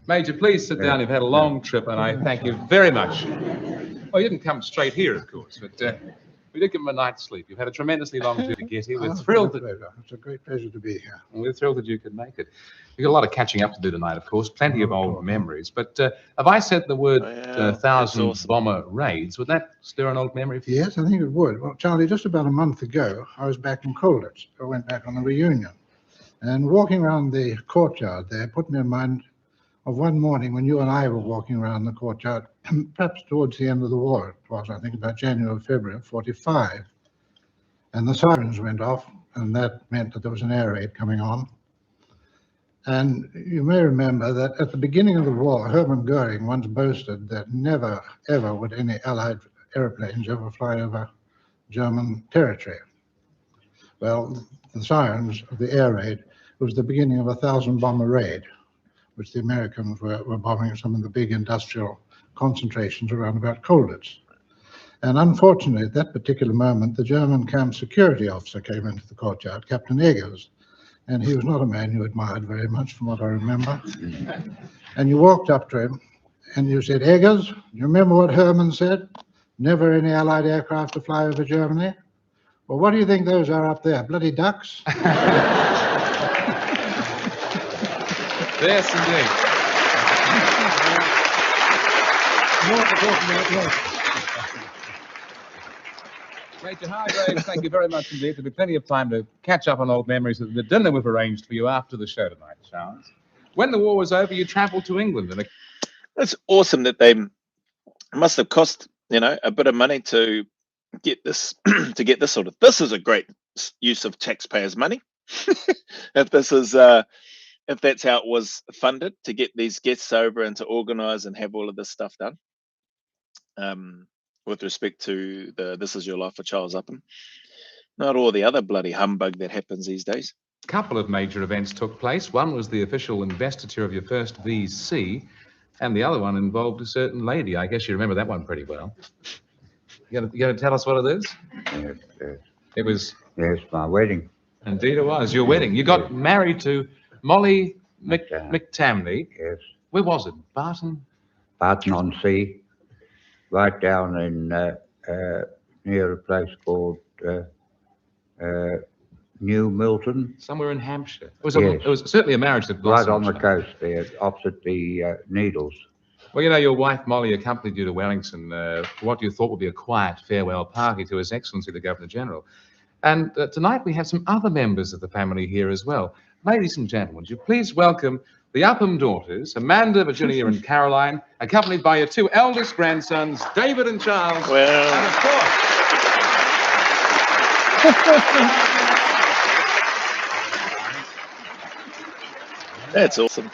Major, please sit down. You've had a long trip, and I thank you very much. Well, you didn't come straight here, of course, but we did give him a night's sleep. You've had a tremendously long journey to get here. We're thrilled that It's a great pleasure to be here. we're thrilled that you could make it. We've got a lot of catching up to do tonight, of course. Plenty of old memories. But if I said the word 1,000 bomber raids, would that stir an old memory for you? Yes, I think it would. Well, Charlie, just about a month ago, I was back in Colditz. I went back on a reunion. And walking around the courtyard there put me in mind of one morning when you and I were walking around the courtyard, perhaps towards the end of the war. It was, I think, about January or February of 45. And the sirens went off, and that meant that there was an air raid coming on. And you may remember that at the beginning of the war, Hermann Goering once boasted that never, ever would any Allied airplanes ever fly over German territory. Well, the sirens of the air raid was the beginning of a 1,000 bomber raid, which the Americans were bombing some of the big industrial concentrations around about Colditz. And unfortunately, at that particular moment, the German camp security officer came into the courtyard, Captain Eggers, and he was not a man you admired very much from what I remember. And you walked up to him and you said, "Eggers, you remember what Hermann said? Never any Allied aircraft to fly over Germany? Well, what do you think those are up there? Bloody ducks?" Yes, indeed. Major Hargraves, thank you very much indeed. There'll be plenty of time to catch up on old memories at the dinner we've arranged for you after the show tonight, Charles. When the war was over, you travelled to England. And It's awesome that they must have cost, a bit of money to get this to get this sort of. This is a great use of taxpayers' money. If this is if that's how it was funded, to get these guests over and to organise and have all of this stuff done. With respect to the This Is Your Life for Charles Upham, not all the other bloody humbug that happens these days. a couple of major events took place. One was the official investiture of your first VC, and the other one involved a certain lady. I guess you remember that one pretty well. You gonna tell us what it is? Yes, yes. It was... Yes, my wedding. Indeed it was, your wedding. You got married to Molly McTamney. Yes. Where was it? Barton? Barton-on-Sea, right down in near a place called New Milton. Somewhere in Hampshire. Yes. It was certainly a marriage that blossomed. Right on the coast there, opposite the Needles. Well, your wife Molly accompanied you to Wellington for what you thought would be a quiet farewell party to His Excellency the Governor-General. And tonight we have some other members of the family here as well. Ladies and gentlemen, would you please welcome the Upham daughters, Amanda, Virginia, and Caroline, accompanied by your two eldest grandsons, David and Charles. Well, and of course... That's awesome.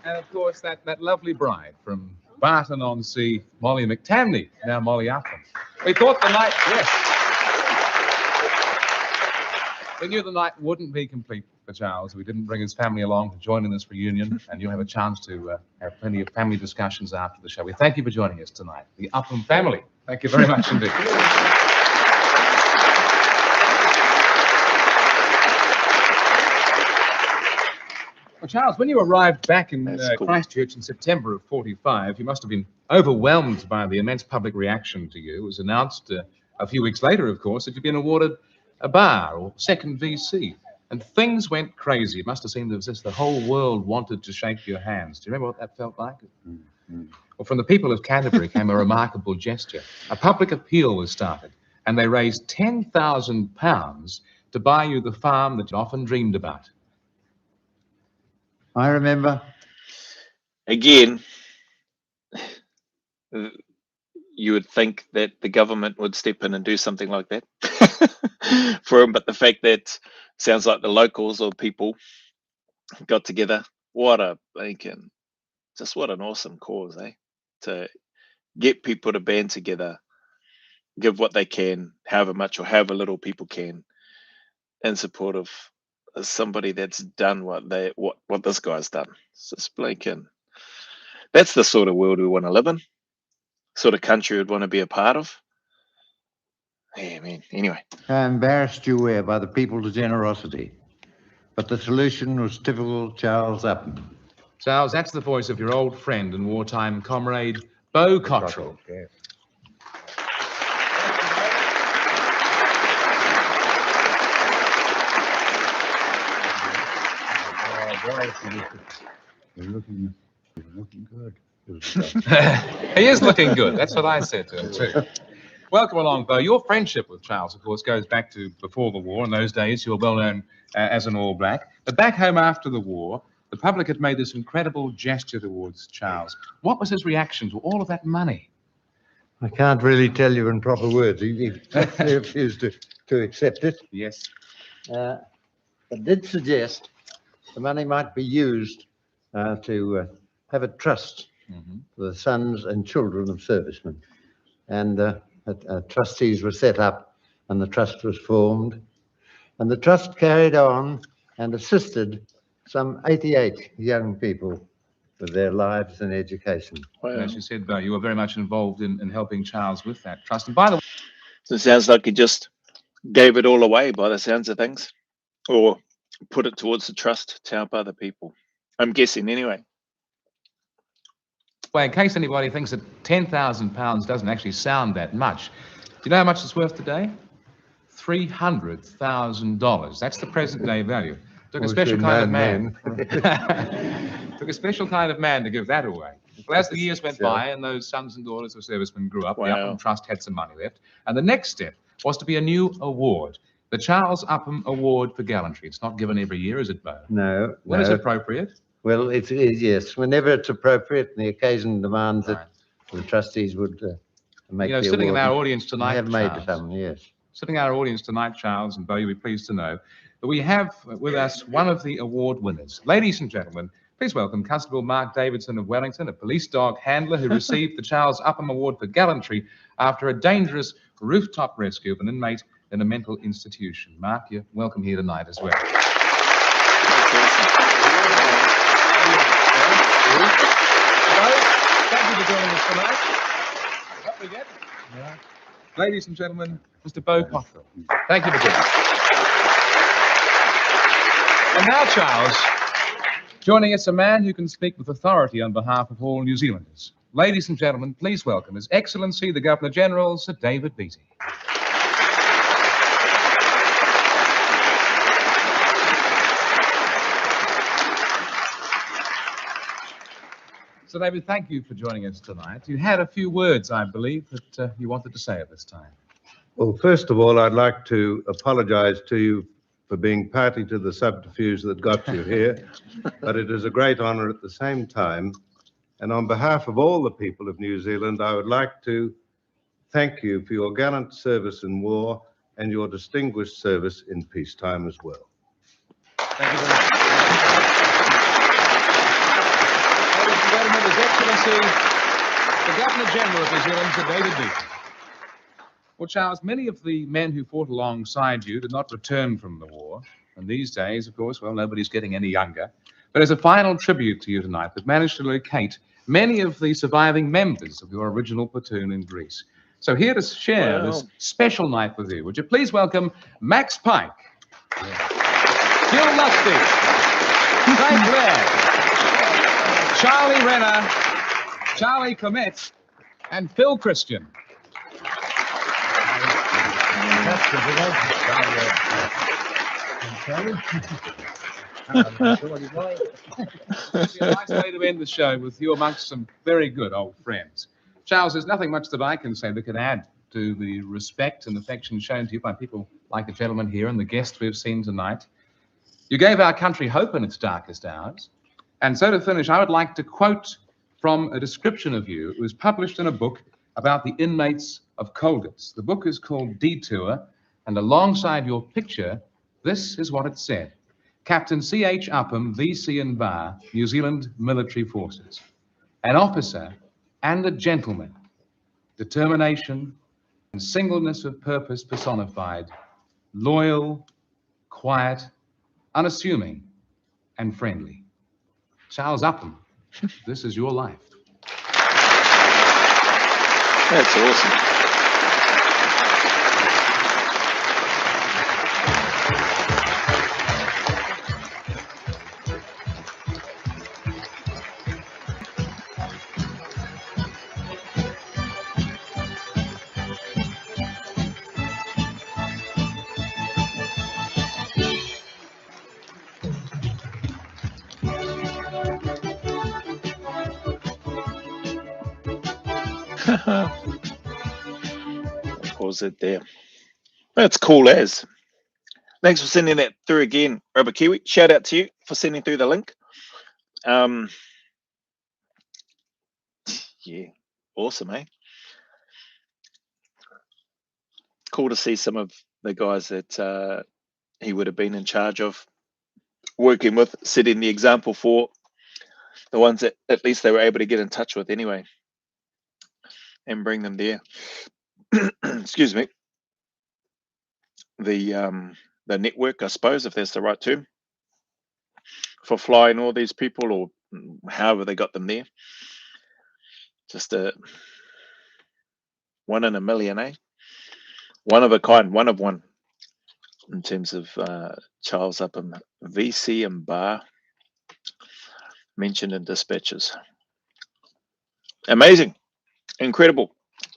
And of course, that lovely bride from Barton-on-Sea, Molly McTamney, now Molly Upham. We thought the night, yes. We knew the night wouldn't be complete for Charles. We didn't bring his family along to join in this reunion, and you'll have a chance to have plenty of family discussions after the show. We thank you for joining us tonight, the Upham family. Thank you very much indeed. Well, Charles, when you arrived back in Christchurch in September of 45, you must have been overwhelmed by the immense public reaction to you. It was announced a few weeks later, of course, that you'd been awarded a bar or second VC. And things went crazy. It must have seemed as if the whole world wanted to shake your hands. Do you remember what that felt like? Mm-hmm. Well, from the people of Canterbury came a remarkable gesture. A public appeal was started, and they raised £10,000 to buy you the farm that you often dreamed about. I remember. Again, you would think that the government would step in and do something like that for him, but the fact that sounds like the locals or people got together, what an awesome cause, eh? To get people to band together, give what they can, however much or however little people can, in support of somebody that's done what this guy's done. It's just blinking. That's the sort of world we want to live in. sort of country we'd want to be a part of. Yeah, man. Anyway. How embarrassed you were by the people's generosity. But the solution was typical Charles Upham. Charles, that's the voice of your old friend and wartime comrade, Beau Cottrell. Yes. You're looking good. He is looking good. That's what I said to him, too. Welcome along, Beau. Your friendship with Charles, of course, goes back to before the war. In those days, you were well known as an All Black. But back home after the war, the public had made this incredible gesture towards Charles. What was his reaction to all of that money? I can't really tell you in proper words. He refused to accept it. Yes. But did suggest the money might be used to have a trust for the sons and children of servicemen. And trustees were set up, and the trust was formed. And the trust carried on and assisted some 88 young people with their lives and education. Well, as you said, Beau, you were very much involved in helping Charles with that trust. And by the way, So it sounds like he just gave it all away by the sounds of things, or put it towards the trust to help other people. I'm guessing anyway. in case anybody thinks that £10,000 doesn't actually sound that much, do you know how much it's worth today? $300,000. That's the present day value. Took a special kind of man. Took a special kind of man to give that away. Well, as the years went by and those sons and daughters of servicemen grew up, the Upham Trust had some money left. And the next step was to be a new award, the Charles Upham Award for Gallantry. It's not given every year, is it, Beau? No. When is it appropriate? Well, it is, yes. Whenever it's appropriate and the occasion demands it, the trustees would make the award. Sitting in our audience tonight, have made some, yes. Sitting in our audience tonight, Charles and Beau, you'll be pleased to know that we have with us one of the award winners. Ladies and gentlemen, please welcome Constable Mark Davidson of Wellington, a police dog handler who received the Charles Upham Award for Gallantry after a dangerous rooftop rescue of an inmate in a mental institution. Mark, you're welcome here tonight as well. Thank you for joining us tonight. What we get? Ladies and gentlemen, Mr. Beau Cottrell. Thank you for joining us. And now, Charles, joining us, a man who can speak with authority on behalf of all New Zealanders. Ladies and gentlemen, please welcome His Excellency the Governor-General, Sir David Beattie. So, David, thank you for joining us tonight. You had a few words, I believe, that you wanted to say at this time. Well, first of all, I'd like to apologize to you for being party to the subterfuge that got you here, but it is a great honor at the same time. And on behalf of all the people of New Zealand, I would like to thank you for your gallant service in war and your distinguished service in peacetime as well. Thank you very much. Ladies and gentlemen, His Excellency, the Governor-General of New Zealand, Sir David Beattie. Well, Charles, many of the men who fought alongside you did not return from the war. And these days, of course, well, nobody's getting any younger. But as a final tribute to you tonight, we've managed to locate many of the surviving members of your original platoon in Greece. So here to share this special night with you, would you please welcome Max Pike, Hugh Lusty, Frank Blair, Charlie Renner, Charlie Clement, and Phil Christian. It's a nice way to end the show with you amongst some very good old friends. Charles, there's nothing much that I can say that could add to the respect and affection shown to you by people like the gentleman here and the guests we've seen tonight. You gave our country hope in its darkest hours. And so to finish, I would like to quote from a description of you. It was published in a book about the inmates of Colditz. The book is called Detour, and alongside your picture, this is what it said. Captain C.H. Upham, VC Bar, New Zealand Military Forces. An officer and a gentleman. Determination and singleness of purpose personified. Loyal, quiet, unassuming, and friendly. Charles Upham, this is your life. That's awesome. Pause it there. That's cool as. Thanks for sending that through again, Rubber Kiwi. Shout out to you for sending through the link. Yeah, awesome, eh? Cool to see some of the guys that he would have been in charge of working with, setting the example for the ones that at least they were able to get in touch with anyway and bring them there. Excuse me. The network, I suppose, if that's the right term, for flying all these people or however they got them there. Just a one in a million, eh? One of a kind, one of one in terms of Charles Upham VC Bar mentioned in dispatches. Amazing, incredible.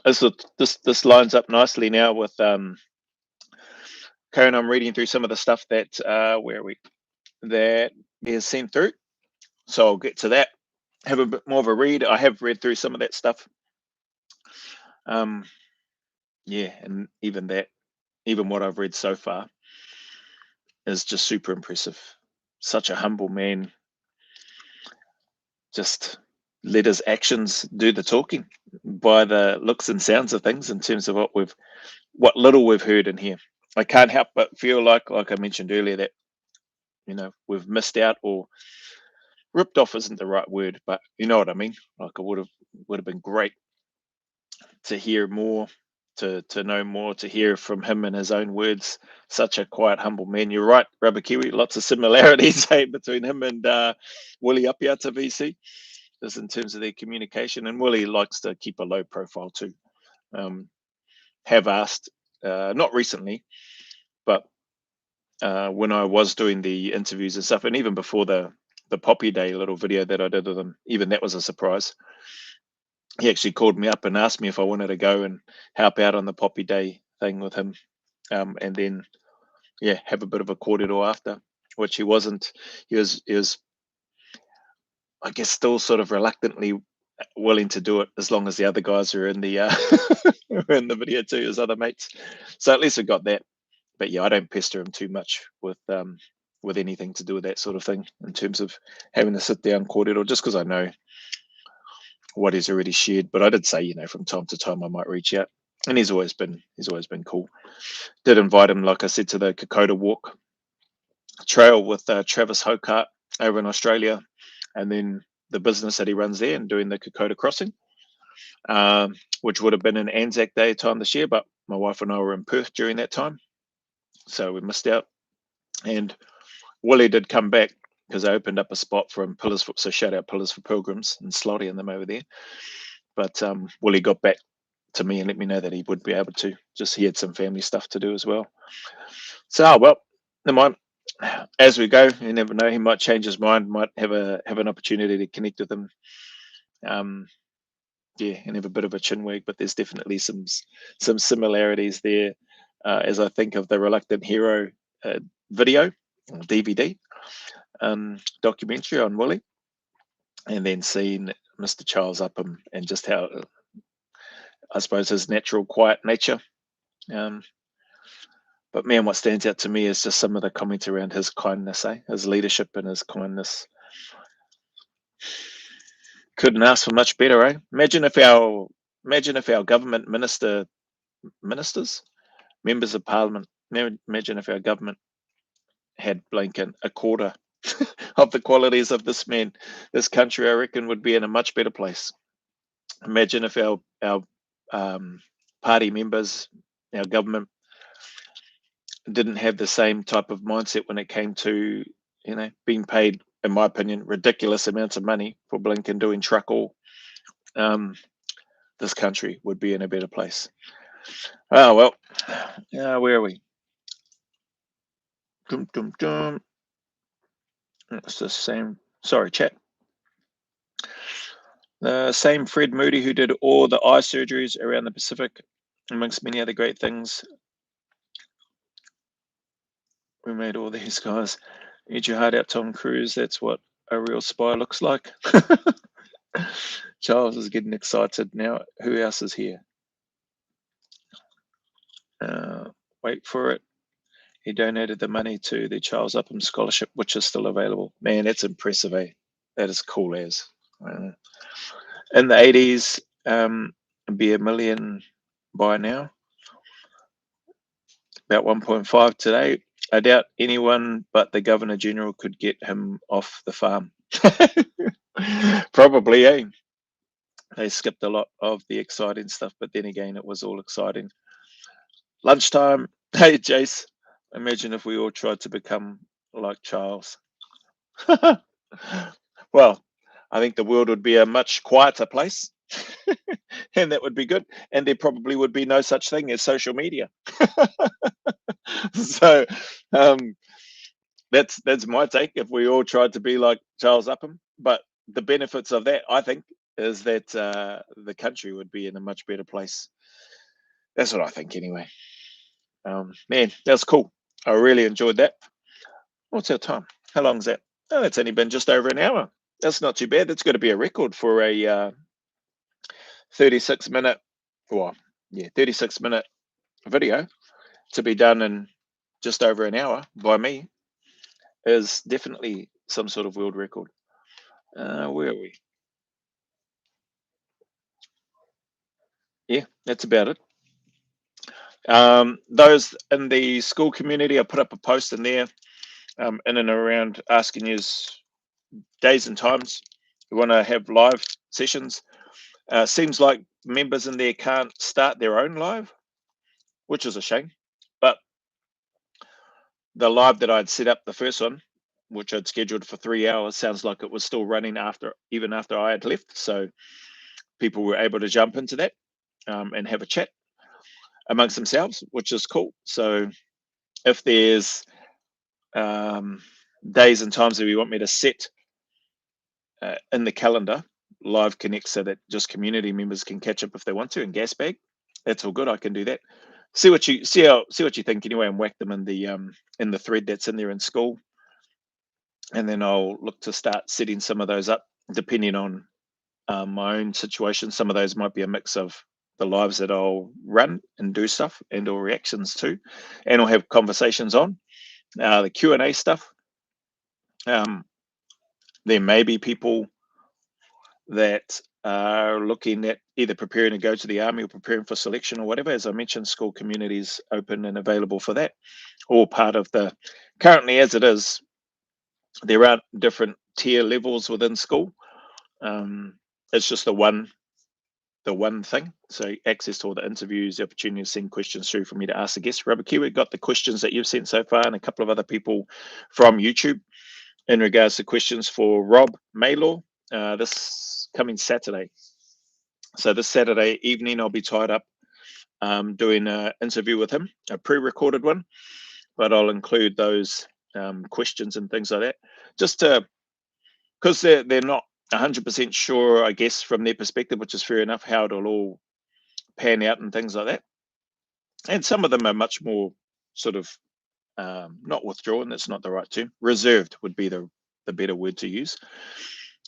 This lines up nicely now with Karen. I'm reading through some of the stuff that that is sent through, so I'll get to that. Have a bit more of a read. I have read through some of that stuff. Yeah, and even what I've read so far is just super impressive. Such a humble man. Just let his actions do the talking by the looks and sounds of things in terms of what little we've heard in here. I can't help but feel like I mentioned earlier, that we've missed out, or ripped off isn't the right word, but you know what I mean. Like, it would have been great to hear more, to know more, to hear from him in his own words. Such a quiet, humble man. You're right, Rubber Kiwi. Lots of similarities between him and Willie Upiata VC, just in terms of their communication. And Willie likes to keep a low profile too. Have asked, not recently, but when I was doing the interviews and stuff, and even before the Poppy Day little video that I did with him, even that was a surprise. He actually called me up and asked me if I wanted to go and help out on the Poppy Day thing with him, and then have a bit of a cordial after, which he wasn't. He was, I guess, still sort of reluctantly willing to do it, as long as the other guys are in the were in the video too, his other mates. So at least we got that. But yeah, I don't pester him too much with anything to do with that sort of thing, in terms of having to sit down cordial, just because I know what he's already shared. But I did say, from time to time I might reach out, and he's always been cool. Did invite him, like I said, to the Kokoda Walk trail with Travis Hokart over in Australia, and then the business that he runs there, and doing the Kokoda crossing, which would have been an Anzac Day time this year, but my wife and I were in Perth during that time, so we missed out. And Willie did come back, because I opened up a spot for him, Pillars for, so shout out Pillars for Pilgrims and Slotty and them over there. But Willie got back to me and let me know that he would be able to. Just he had some family stuff to do as well. So well, never mind. As we go, you never know. He might change his mind. Might have an opportunity to connect with him. And have a bit of a chinwag. But there's definitely some similarities there, as I think of the Reluctant Hero video, DVD, documentary on Willie, and then seeing Mr. Charles Upham and just how, I suppose, his natural quiet nature. But man, what stands out to me is just some of the comments around his kindness, his leadership and his kindness. Couldn't ask for much better, eh? Imagine if our government ministers, members of parliament, imagine if our government had Blinken a quarter of the qualities of this man. This country, I reckon, would be in a much better place. Imagine if our party members, our government, didn't have the same type of mindset when it came to, being paid, in my opinion, ridiculous amounts of money for Blinken doing truck all, this country would be in a better place. Oh, well, where are we? Dum, dum, dum. It's the same. Sorry, chat. The same Fred Moody who did all the eye surgeries around the Pacific, amongst many other great things. We made all these guys. Eat your heart out, Tom Cruise. That's what a real spy looks like. Charles is getting excited now. Who else is here? Wait for it. He donated the money to the Charles Upham Scholarship, which is still available. Man, that's impressive, eh? That is cool as. In the 80s, be $1 million by now. About 1.5 today. I doubt anyone but the Governor General could get him off the farm. Probably, eh? They skipped a lot of the exciting stuff, but then again, it was all exciting. Lunchtime. Hey, Jace. Imagine if we all tried to become like Charles. Well, I think the world would be a much quieter place. And that would be good. And there probably would be no such thing as social media. So that's my take. If we all tried to be like Charles Upham, but the benefits of that, I think, is that the country would be in a much better place. That's what I think, anyway. Man, that's cool. I really enjoyed that. What's our time? How long is that? Oh, it's only been just over an hour. That's not too bad. That's got to be a record for a 36-minute, well, yeah, 36-minute video to be done in just over an hour by me is definitely some sort of world record. Where are we? Yeah, that's about it. Those in the school community, I put up a post in there in and around asking you days and times we want to have live sessions. Seems like members in there can't start their own live, which is a shame. But the live that I'd set up, the first one, which I'd scheduled for 3 hours, sounds like it was still running even after I had left. So people were able to jump into that and have a chat amongst themselves, which is cool. So if there's days and times that we want me to set in the calendar, live connect, so that just community members can catch up if they want to, and gas bag, that's all good. I can do that. See what you think anyway, and whack them in the thread that's in there in school, and then I'll look to start setting some of those up depending on my own situation. Some of those might be a mix of the lives that I'll run and do stuff and or reactions to, and I'll have conversations on the Q&A stuff. There may be people that are looking at either preparing to go to the army or preparing for selection or whatever. As I mentioned, school communities open and available for that, or part of the, currently as it is, there aren't different tier levels within school. It's just the one thing. So access to all the interviews, the opportunity to send questions through for me to ask the guests. Rubber Kiwi got the questions that you've sent so far, and a couple of other people from YouTube in regards to questions for Rob Maylor this coming Saturday. So this Saturday evening, I'll be tied up doing an interview with him, a pre-recorded one, but I'll include those questions and things like that, just to, because they're not 100% sure, I guess, from their perspective, which is fair enough, how it'll all pan out and things like that. And some of them are much more sort of not withdrawn, that's not the right term, reserved would be the better word to use.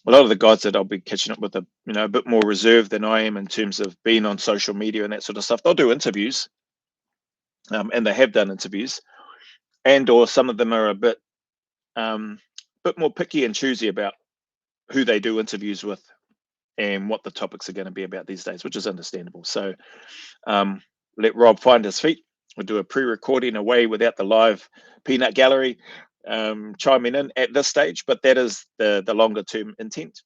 A lot of the guys that I'll be catching up with are, a bit more reserved than I am in terms of being on social media and that sort of stuff. They'll do interviews, and they have done interviews, and or some of them are a bit more picky and choosy about who they do interviews with and what the topics are going to be about these days, which is understandable. So let Rob find his feet. We'll do a pre-recording away without the live peanut gallery chiming in at this stage, but that is the longer term intent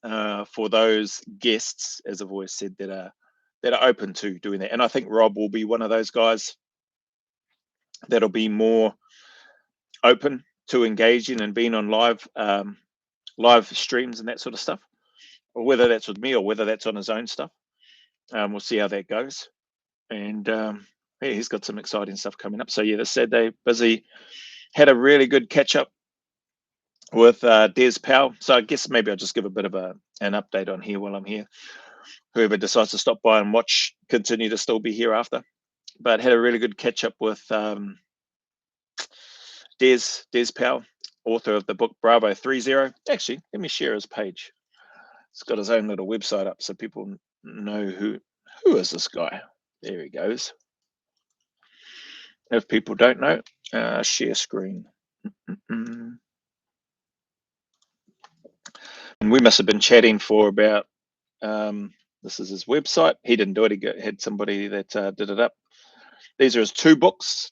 for those guests, as I've always said, that are open to doing that. And I think Rob will be one of those guys that'll be more open to engaging and being on live streams and that sort of stuff, or whether that's with me or whether that's on his own stuff. We'll see how that goes. And yeah, he's got some exciting stuff coming up. So yeah, this Saturday, busy. Had a really good catch up with Des Powell. So I guess maybe I'll just give a bit of an update on here while I'm here. Whoever decides to stop by and watch, continue to still be here after. But had a really good catch up with Des Powell, author of the book Bravo 30. Actually, let me share his page. It's got his own little website up so people know who is this guy. There he goes. If people don't know, share screen. And we must have been chatting for about, this is his website. He didn't do it. He had somebody that did it up. These are his 2 books.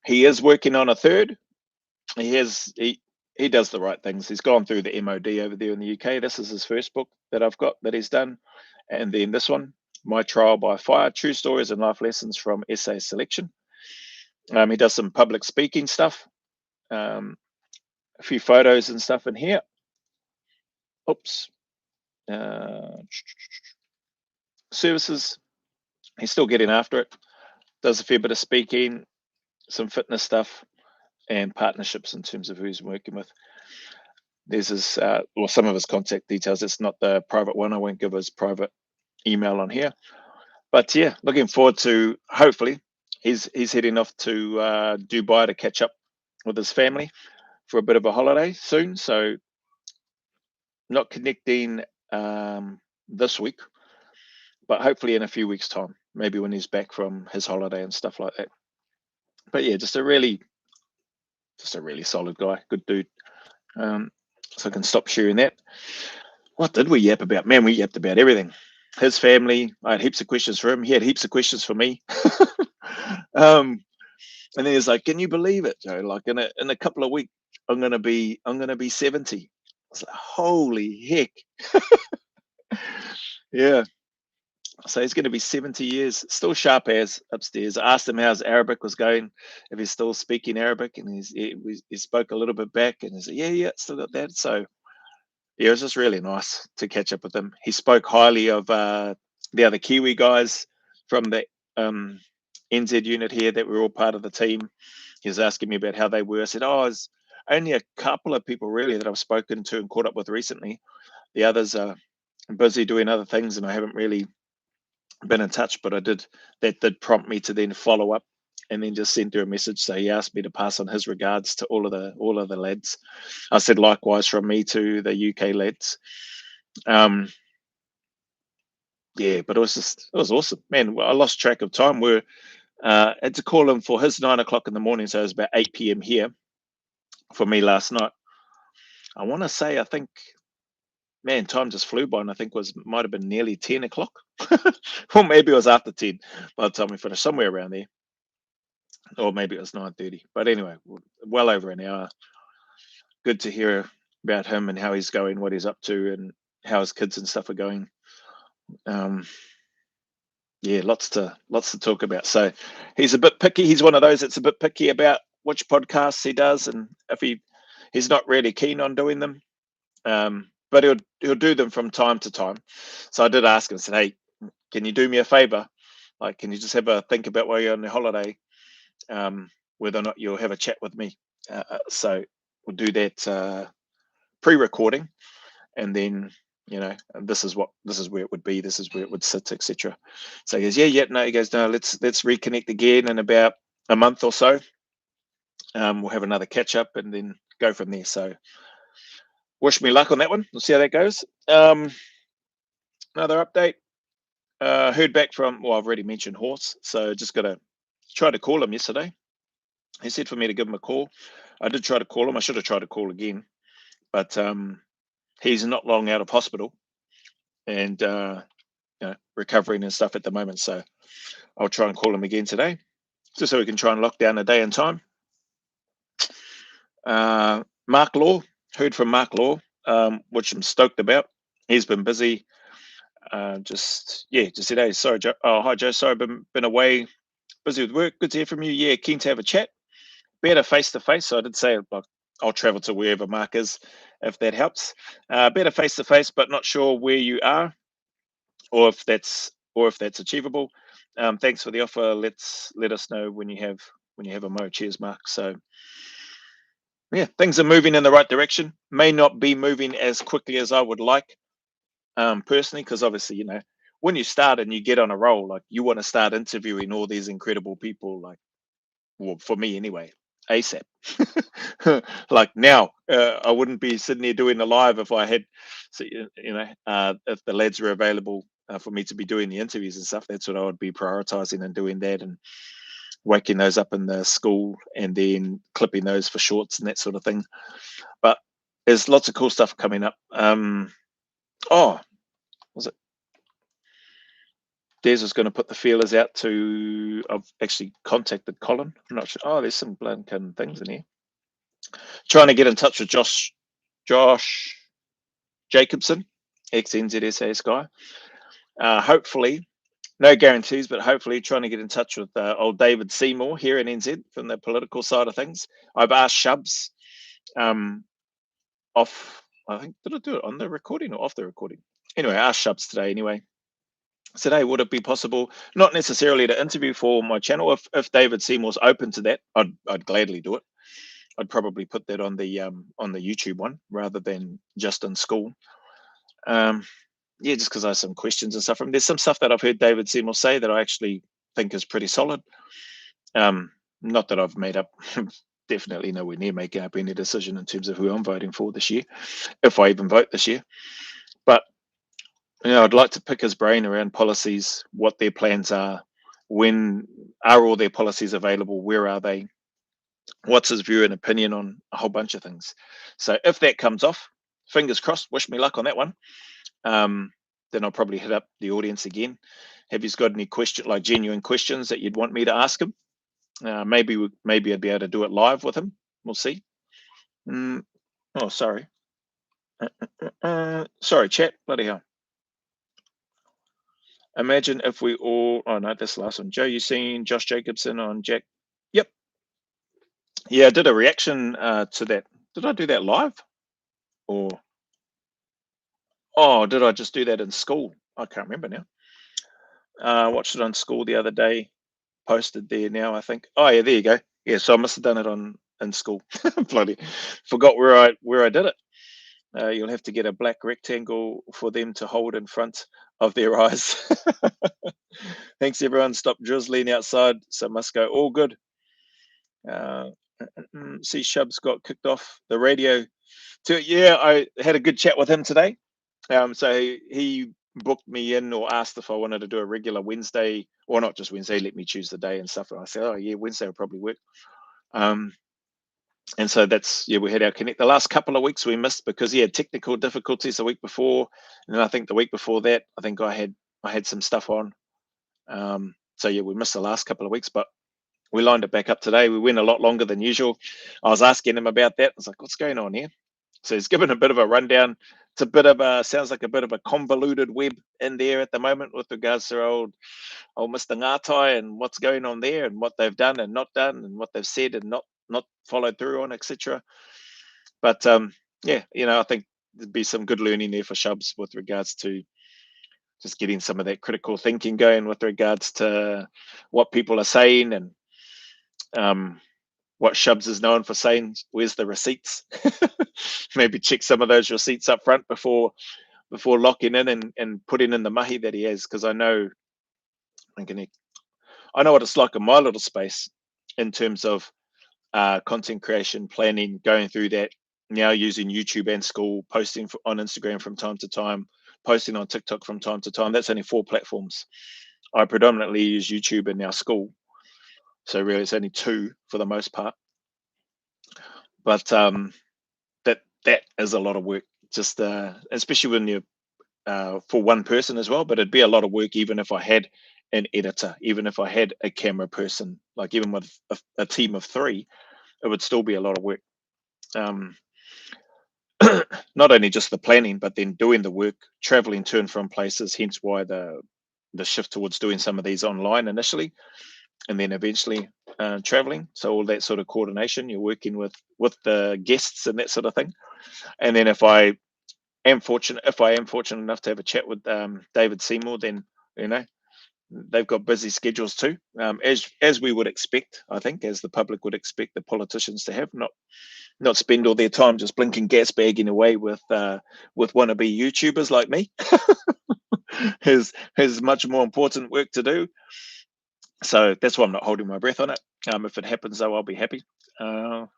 He is working on a 3rd. He does the right things. He's gone through the MOD over there in the UK. This is his first book that I've got that he's done. And then this one, My Trial by Fire, True Stories and Life Lessons from SAS Selection. He does some public speaking stuff. A few photos and stuff in here. Oops. Services. He's still getting after it. Does a fair bit of speaking, some fitness stuff, and partnerships in terms of who he's working with. There's his, or some of his contact details. It's not the private one. I won't give his private email on here. But yeah, looking forward to, hopefully, he's heading off to Dubai to catch up with his family for a bit of a holiday soon. So not connecting this week, but hopefully in a few weeks' time, maybe when he's back from his holiday and stuff like that. But yeah, just a really solid guy, good dude. So I can stop sharing that. What did we yap about? Man, we yapped about everything. His family, I had heaps of questions for him. He had heaps of questions for me. And then he's like, "Can you believe it, Joe? Like in a couple of weeks, I'm gonna be 70." I was like, "Holy heck!" Yeah. So he's going to be 70 years, still sharp as upstairs. I asked him how his Arabic was going, if he's still speaking Arabic, and he spoke a little bit back, and he said, "Yeah, still got that." So yeah, it was just really nice to catch up with him. He spoke highly of the other Kiwi guys from the NZ unit here that were all part of the team. He was asking me about how they were. I said, "Oh, it's only a couple of people really that I've spoken to and caught up with recently. The others are busy doing other things, and I haven't really been in touch." But that did prompt me to then follow up and then just send her a message. So he asked me to pass on his regards to all of the lads. I said likewise from me to the UK lads. Yeah, but it was awesome, man. I lost track of time. Had to call him for his 9 o'clock in the morning, so it was about 8 p.m. here for me last night. I want to say, I think, man, time just flew by, and I think might have been nearly 10 o'clock, or maybe it was after 10 by the time we finished, somewhere around there, or maybe it was 9:30. But anyway, well over an hour. Good to hear about him and how he's going, what he's up to, and how his kids and stuff are going. Yeah, lots to talk about. So he's a bit picky. He's one of those that's a bit picky about which podcasts he does, and if he's not really keen on doing them. But he'll do them from time to time. So I did ask him, I said, "Hey, can you do me a favor? Like, can you just have a think about while you're on the holiday, whether or not you'll have a chat with me?" So we'll do that pre-recording, and then this is where it would be, this is where it would sit, etc. So he goes, yeah, no. He goes, no, let's reconnect again in about a month or so. We'll have another catch up and then go from there. So wish me luck on that one. We'll see how that goes. Another update. Heard back from, well, I've already mentioned Horse, so just got to try to call him yesterday. He said for me to give him a call. I did try to call him. I should have tried to call again, but he's not long out of hospital and recovering and stuff at the moment. So I'll try and call him again today, just so we can try and lock down a day and time. Mark Law, heard from Mark Law, which I'm stoked about. He's been busy. Just today. Sorry, Joe. Oh, hi, Joe. Sorry, been away, busy with work. Good to hear from you. Yeah, keen to have a chat. Better face to face. So I did say, like, I'll travel to wherever Mark is, if that helps. Better face to face, but not sure where you are, or if that's or if that's achievable. Thanks for the offer. Let us know when you have a mo. Cheers, Mark. So yeah, things are moving in the right direction. May not be moving as quickly as I would like, personally, because obviously, when you start and you get on a roll, like you want to start interviewing all these incredible people, like, well, for me anyway, ASAP. Like now, I wouldn't be sitting here doing the live if I had, so, if the lads were available for me to be doing the interviews and stuff. That's what I would be prioritizing and doing that and whacking those up in the school and then clipping those for shorts and that sort of thing. But there's lots of cool stuff coming up. Oh, was it? Des was going to put the feelers out to. I've actually contacted Colin. I'm not sure. Oh, there's some blanking things in here. Trying to get in touch with Josh Jacobson, ex-NZSAS guy. Hopefully, no guarantees, but hopefully trying to get in touch with old David Seymour here in NZ from the political side of things. I've asked Shubs off, I think, did I do it on the recording or off the recording? Anyway, I asked Shubs today anyway. I said, hey, would it be possible, not necessarily to interview for my channel, if David Seymour's open to that, I'd gladly do it. I'd probably put that on the YouTube one rather than just in school. Yeah, just because I have some questions and stuff from. There's some stuff that I've heard David Seymour say that I actually think is pretty solid. Not that I've made up, definitely nowhere near making up any decision in terms of who I'm voting for this year, if I even vote this year. But I'd like to pick his brain around policies, what their plans are, when are all their policies available, where are they, what's his view and opinion on a whole bunch of things. So if that comes off, fingers crossed, wish me luck on that one. Then I'll probably hit up the audience again. Have you got any genuine questions that you'd want me to ask him? Maybe I'd be able to do it live with him. We'll see. Oh, sorry. Sorry, chat. Bloody hell. Imagine if we all. Oh no, that's the last one. Joe, you seen Josh Jacobson on Jack? Yep. Yeah, I did a reaction to that. Did I do that live? Or did I just do that in school? I can't remember now. Watched it on school the other day. Posted there now, I think. Oh yeah, there you go. Yeah, so I must have done it in school. Bloody forgot where I did it. You'll have to get a black rectangle for them to hold in front of their eyes. Thanks everyone. Stop drizzling outside, so must go. All good. See, Shubs got kicked off the radio. Yeah, I had a good chat with him today. So he booked me in or asked if I wanted to do a regular Wednesday, or not just Wednesday, let me choose the day and stuff. And I said, oh yeah, Wednesday will probably work. And so we had our connect. The last couple of weeks we missed because he had technical difficulties the week before, and then I think the week before that, I think I had some stuff on. So yeah, we missed the last couple of weeks, but we lined it back up today. We went a lot longer than usual. I was asking him about that. I was like, what's going on here? So he's given a bit of a rundown. It's a bit of sounds like a bit of a convoluted web in there at the moment with regards to old Mr. Ngatai and what's going on there and what they've done and not done and what they've said and not followed through on, etc. But yeah, I think there'd be some good learning there for Shubs with regards to just getting some of that critical thinking going with regards to what people are saying and what Shubs is known for saying. Where's the receipts? Maybe check some of those receipts up front before locking in and putting in the mahi that he has, because I know what it's like in my little space in terms of content creation, planning, going through that now, using YouTube and school, posting on Instagram from time to time, posting on TikTok from time to time. That's only 4 platforms. I predominantly use YouTube and now school. So really it's only 2 for the most part. But that is a lot of work, just especially when you're for one person as well. But it'd be a lot of work even if I had an editor, even if I had a camera person, like even with a team of 3, it would still be a lot of work. Not only just the planning, but then doing the work, traveling to and from places, hence why the shift towards doing some of these online initially, and then eventually traveling. So all that sort of coordination, you're working with the guests and that sort of thing. And then if I am fortunate enough to have a chat with David Seymour, then they've got busy schedules too, as we would expect, I think, as the public would expect the politicians to have, not spend all their time just blinking gas bagging away with wannabe YouTubers like me. has much more important work to do. So that's why I'm not holding my breath on it. If it happens, though, I'll be happy. What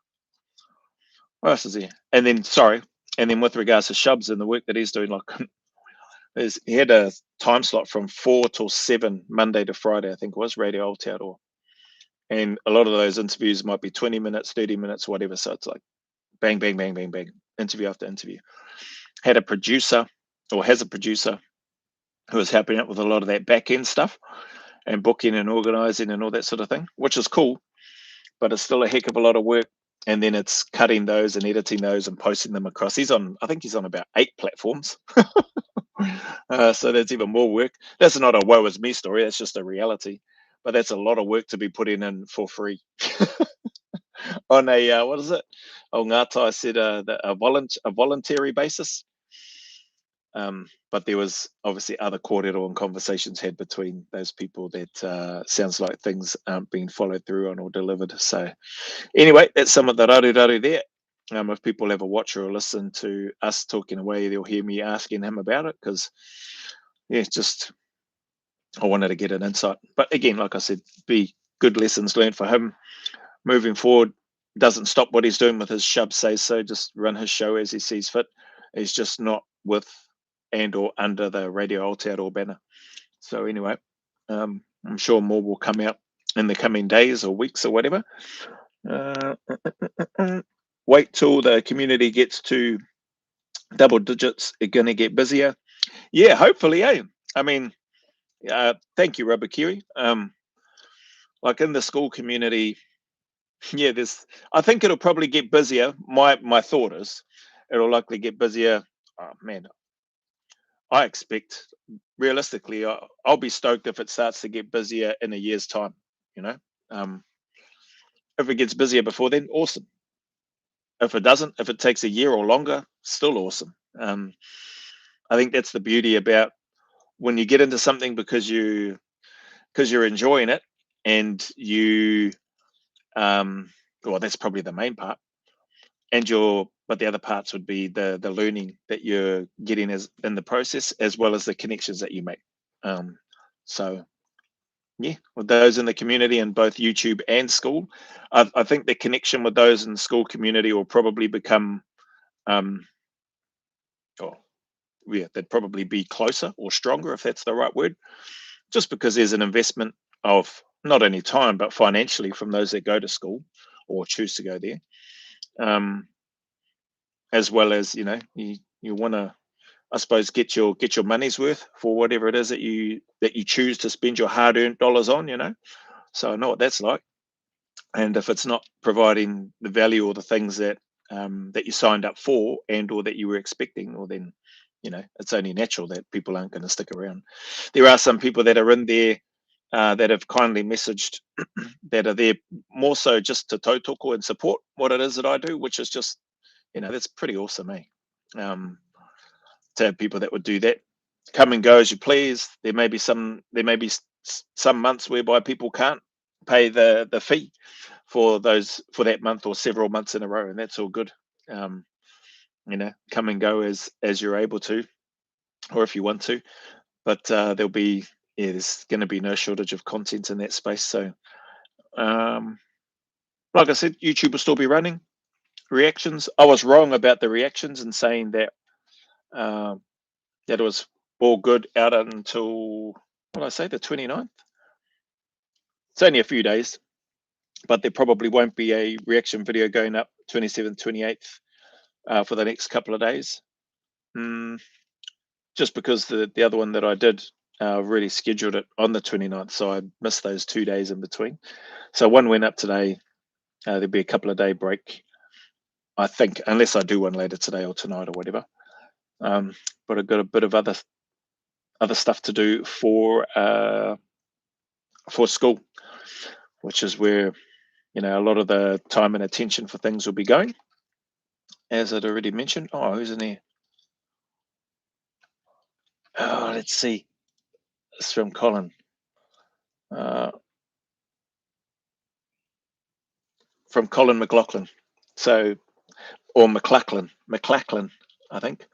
else is there? And then with regards to Shubs and the work that he's doing, like he had a time slot from 4 till 7 Monday to Friday, I think it was, Radio Aotearoa. And a lot of those interviews might be 20 minutes, 30 minutes, whatever. So it's like bang, bang, bang, bang, bang, interview after interview. Had a producer, or has a producer, who is helping out with a lot of that back end stuff and booking and organizing and all that sort of thing, which is cool, but it's still a heck of a lot of work. And then it's cutting those and editing those and posting them across. I think he's on about 8 platforms. So that's even more work. That's not a woe is me story. That's just a reality. But that's a lot of work to be putting in for free on a what is it? Oh, Ngātai said a voluntary basis. But there was obviously other kōrero and conversations had between those people that sounds like things aren't being followed through on or delivered. So anyway, that's some of the raru there. If people ever watch or listen to us talking away, they'll hear me asking him about it because, yeah, just I wanted to get an insight. But again, like I said, be good lessons learned for him moving forward. Doesn't stop what he's doing with his Shub Says So. Just run his show as he sees fit. He's just not with and or under the Radio Aotearoa banner. So anyway, I'm sure more will come out in the coming days or weeks or whatever. Wait till the community gets to double digits. It's going to get busier. Yeah, hopefully, eh? I mean, thank you, Rubber Kiwi. Like in the school community, yeah, I think it'll probably get busier. My thought is it'll likely get busier. Oh man, I expect realistically, I'll be stoked if it starts to get busier in a year's time. You know, if it gets busier before then, awesome. If it doesn't, if it takes a year or longer, still awesome. I think that's the beauty about when you get into something because you're enjoying it, and you, well, that's probably the main part. But the other parts would be the learning that you're getting as in the process, as well as the connections that you make. So yeah, with those in the community in both YouTube and school, I think the connection with those in the school community will probably become, they'd probably be closer or stronger, if that's the right word, just because there's an investment of not only time but financially from those that go to school or choose to go there, as well as you want to, I suppose, get your money's worth for whatever it is that you choose to spend your hard-earned dollars on. So I know what that's like, and if it's not providing the value or the things that that you signed up for and or that you were expecting, well then it's only natural that people aren't going to stick around. There are some people that are in there that have kindly messaged that are there more so just to tautoko and support what it is that I do, which is just that's pretty awesome, eh? To have people that would do that. Come and go as you please. There may be some months whereby people can't pay the fee for that month or several months in a row, and that's all good. Come and go as you're able to, or if you want to. But there's going to be no shortage of content in that space. So, like I said, YouTube will still be running. Reactions. I was wrong about the reactions and saying that that it was all good out until, what did I say, the 29th? It's only a few days, but there probably won't be a reaction video going up 27th, 28th for the next couple of days. Just because the other one that I did really scheduled it on the 29th, so I missed those 2 days in between. So one went up today. There'll be a couple of day break, I think, unless I do one later today or tonight or whatever. But I've got a bit of other stuff to do for school, which is where a lot of the time and attention for things will be going, as I'd already mentioned. Oh, who's in here? Oh, let's see. It's from Colin. from Colin McLaughlin. So, or McLachlan, I think.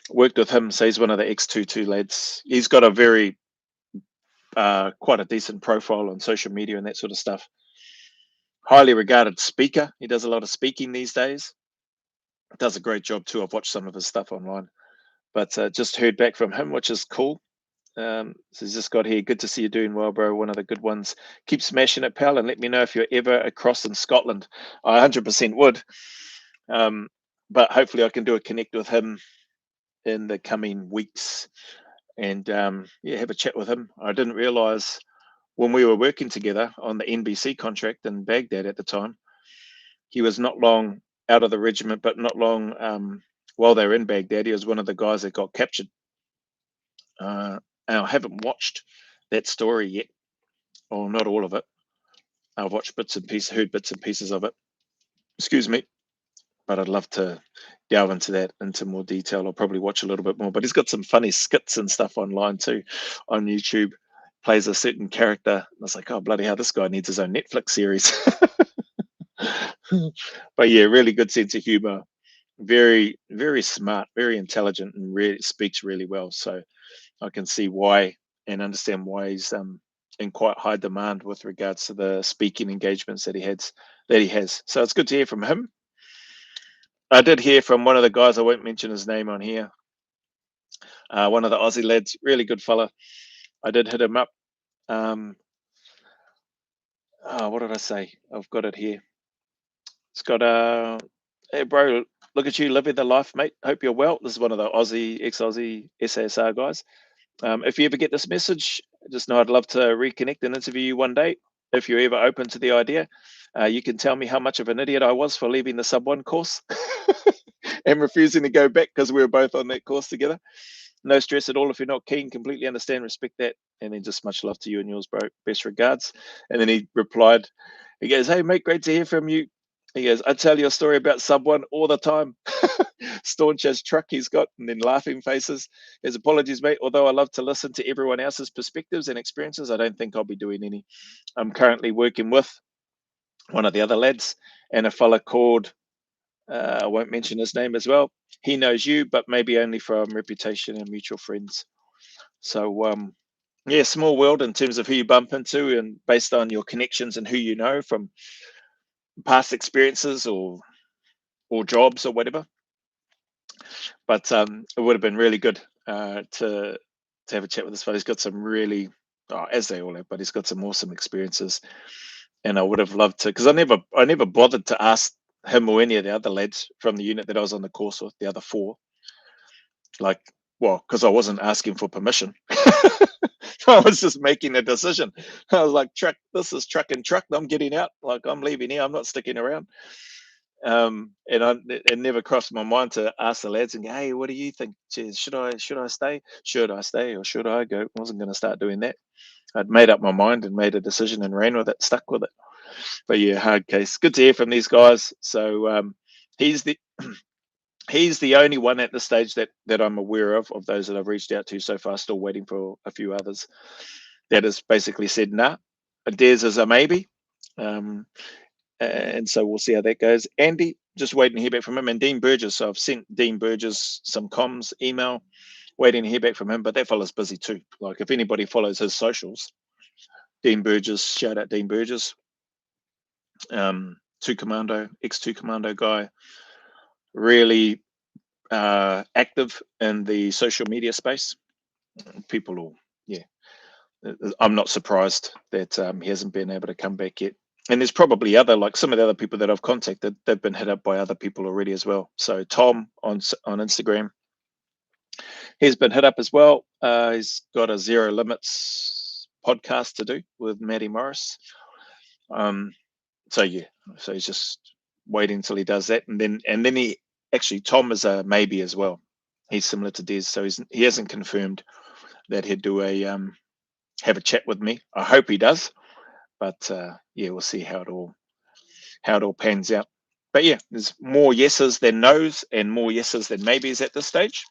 Worked with him, so he's one of the X22 lads. He's got a very, quite a decent profile on social media and that sort of stuff. Highly regarded speaker. He does a lot of speaking these days. Does a great job too. I've watched some of his stuff online, but just heard back from him, which is cool. So he's just got here. Good to see you doing well, bro. One of the good ones. Keep smashing it, pal, and let me know if you're ever across in Scotland. I 100% would. But hopefully I can do a connect with him in the coming weeks and yeah, have a chat with him. I didn't realize when we were working together on the NBC contract in Baghdad at the time, he was not long out of the regiment, but not long while they were in Baghdad. He was one of the guys that got captured. And I haven't watched that story yet, or not all of it. I've watched bits and pieces, heard bits and pieces of it. Excuse me. But I'd love to delve into that into more detail. I'll probably watch a little bit more. But he's got some funny skits and stuff online too, on YouTube. Plays a certain character. I was like, oh bloody hell, this guy needs his own Netflix series. But yeah, really good sense of humor. Very, very smart, very intelligent, and really speaks really well. So I can see why and understand why he's in quite high demand with regards to the speaking engagements that he has. So it's good to hear from him. I did hear from one of the guys, I won't mention his name on here, one of the Aussie lads, really good fella. I did hit him up. What did I say? I've got it here. It's got, hey bro, look at you living the life, mate. Hope you're well. This is one of the ex-Aussie SASR guys. If you ever get this message, just know I'd love to reconnect and interview you one day. If you're ever open to the idea, you can tell me how much of an idiot I was for leaving the Sub 1 course and refusing to go back because we were both on that course together. No stress at all if you're not keen. Completely understand, respect that. And then just much love to you and yours, bro. Best regards. And then he replied, he goes, hey, mate, great to hear from you. He goes, I tell you a story about Sub 1 all the time. Staunch as truck he's got, and then laughing faces. His apologies, mate. Although I love to listen to everyone else's perspectives and experiences, I don't think I'll be doing any. I'm currently working with one of the other lads and a fella called, I won't mention his name as well. He knows you, but maybe only from reputation and mutual friends. So, yeah, small world in terms of who you bump into and based on your connections and who you know from past experiences or jobs or whatever. But it would have been really good to have a chat with this fellow. He's got some really, as they all have, but he's got some awesome experiences. And I would have loved to, because I never bothered to ask him or any of the other lads from the unit that I was on the course with, the other 4. Like, well, because I wasn't asking for permission. I was just making a decision. I was like, truck, this is truck. I'm getting out. Like, I'm leaving here. I'm not sticking around. And it never crossed my mind to ask the lads and go, hey, what do you think? Geez, should I stay? Should I stay or should I go? I wasn't going to start doing that. I'd made up my mind and made a decision and ran with it, stuck with it. But yeah, hard case. Good to hear from these guys. So he's the only one at this stage that I'm aware of those that I've reached out to so far. Still waiting for a few others that has basically said nah. Des is a maybe. And so we'll see how that goes. Andy, just waiting to hear back from him. And Dean Burgess, so I've sent Dean Burgess some comms, email, waiting to hear back from him. But that fella's busy too. Like if anybody follows his socials, Dean Burgess, shout out Dean Burgess, ex-2 commando guy, really active in the social media space. People will, yeah. I'm not surprised that he hasn't been able to come back yet. And there's probably like some of the other people that I've contacted, they've been hit up by other people already as well. So Tom on Instagram, he's been hit up as well. He's got a Zero Limits podcast to do with Matty Morris. So yeah, so he's just waiting until he does that, and then he actually, Tom is a maybe as well. He's similar to Des, so he hasn't confirmed that he'd do have a chat with me. I hope he does. But yeah, we'll see how it all pans out. But yeah, there's more yeses than nos and more yeses than maybes at this stage.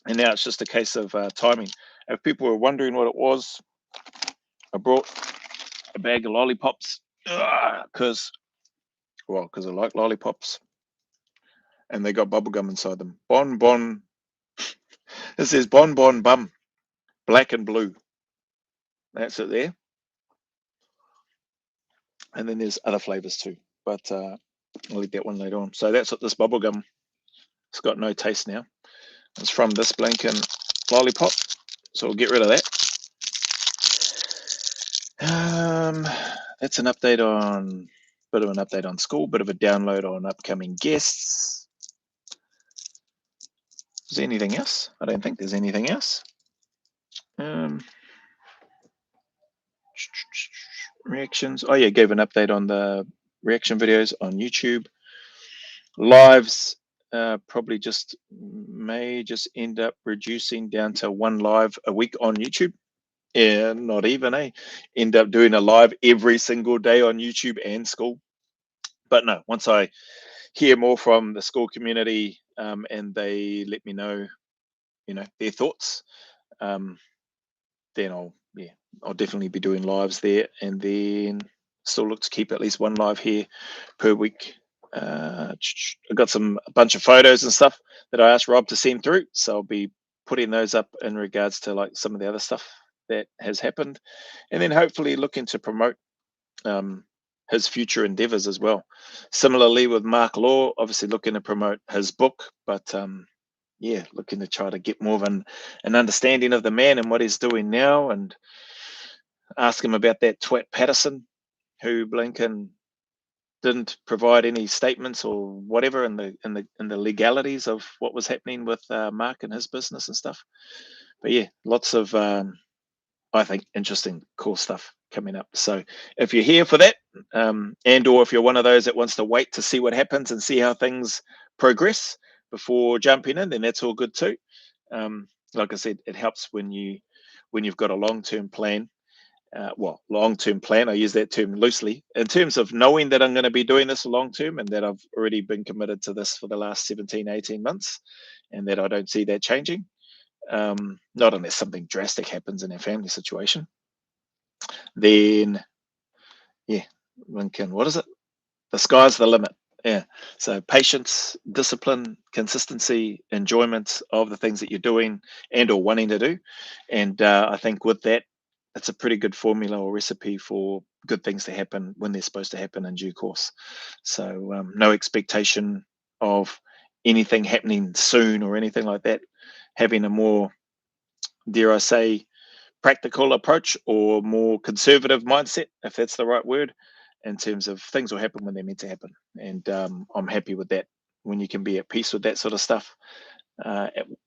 And now it's just a case of timing. If people were wondering what it was, I brought a bag of lollipops because I like lollipops, and they got bubblegum inside them. Bon Bon. It says Bon Bon Bum, black and blue. That's it there. And then there's other flavors too, but I'll eat that one later on. So that's what this bubblegum. It's got no taste now. It's from this blinking lollipop, so we'll get rid of that. That's an update on, bit of an update on school, bit of a download on upcoming guests. Is there anything else? I don't think there's anything else. Reactions. Oh yeah, gave an update on the reaction videos on YouTube. Lives probably may just end up reducing down to 1 live a week on YouTube. Yeah, not even, end up doing a live every single day on YouTube and school. But no, once I hear more from the school community and they let me know, their thoughts, then I'll definitely be doing lives there, and then still look to keep at least 1 live here per week. I got a bunch of photos and stuff that I asked Rob to send through, so I'll be putting those up in regards to like some of the other stuff that has happened, and then hopefully looking to promote his future endeavors as well. Similarly with Mark Law, obviously looking to promote his book, but looking to try to get more of an understanding of the man and what he's doing now, and ask him about that twat Patterson, who Blinken didn't provide any statements or whatever in the legalities of what was happening with Mark and his business and stuff. But yeah, lots of I think interesting, cool stuff coming up. So if you're here for that, and or if you're one of those that wants to wait to see what happens and see how things progress before jumping in, then that's all good too. Like I said, it helps when you've got a long-term plan. Long-term plan, I use that term loosely, in terms of knowing that I'm going to be doing this long-term and that I've already been committed to this for the last 17, 18 months, and that I don't see that changing. Not unless something drastic happens in our family situation. Then, Lincoln, what is it? The sky's the limit. Yeah. So patience, discipline, consistency, enjoyment of the things that you're doing and or wanting to do. And I think with that, it's a pretty good formula or recipe for good things to happen when they're supposed to happen in due course. So no expectation of anything happening soon or anything like that. Having a more, dare I say, practical approach or more conservative mindset, if that's the right word, in terms of things will happen when they're meant to happen. And I'm happy with that. When you can be at peace with that sort of stuff,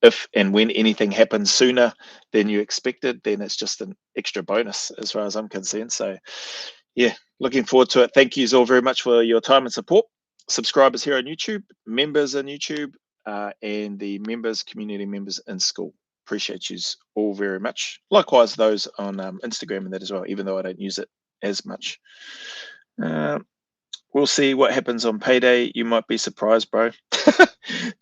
if and when anything happens sooner than you expected, then it's just an extra bonus as far as I'm concerned. So yeah, looking forward to it. Thank you all very much for your time and support. Subscribers here on YouTube, members on YouTube, and the community members in school. Appreciate you all very much. Likewise, those on Instagram and that as well, even though I don't use it as much. We'll see what happens on payday. You might be surprised, bro.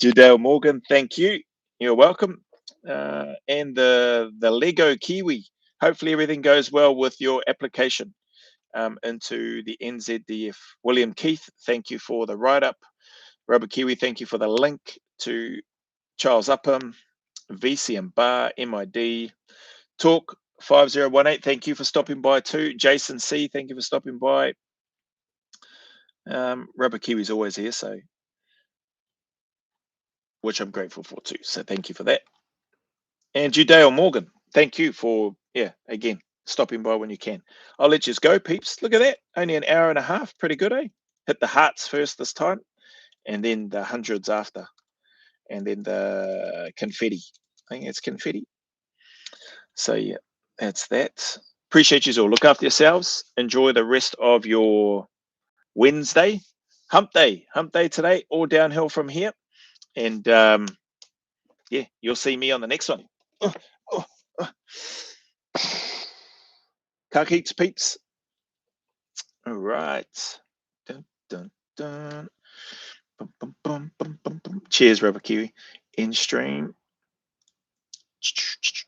Judale Morgan, thank you. You're welcome. And the Lego Kiwi. Hopefully everything goes well with your application into the NZDF. William Keith, thank you for the write-up. Rubber Kiwi, thank you for the link to Charles Upham, VC Bar, MID. Talk 5018, thank you for stopping by too. Jason C, thank you for stopping by. Rubber Kiwi's always here, so which I'm grateful for too. So thank you for that. And Judale Morgan, thank you for again stopping by when you can. I'll let you go, peeps. Look at that, only an hour and a half, pretty good, eh? Hit the hearts first this time, and then the hundreds after, and then the confetti. I think it's confetti. So yeah, that's that. Appreciate you all. Look after yourselves. Enjoy the rest of your Wednesday. Hump day today. All downhill from here. And you'll see me on the next one. Ka keeps peeps. All right. Dun, dun, dun. Bum, bum, bum, bum, bum, bum. Cheers, Rubber Kiwi. In stream.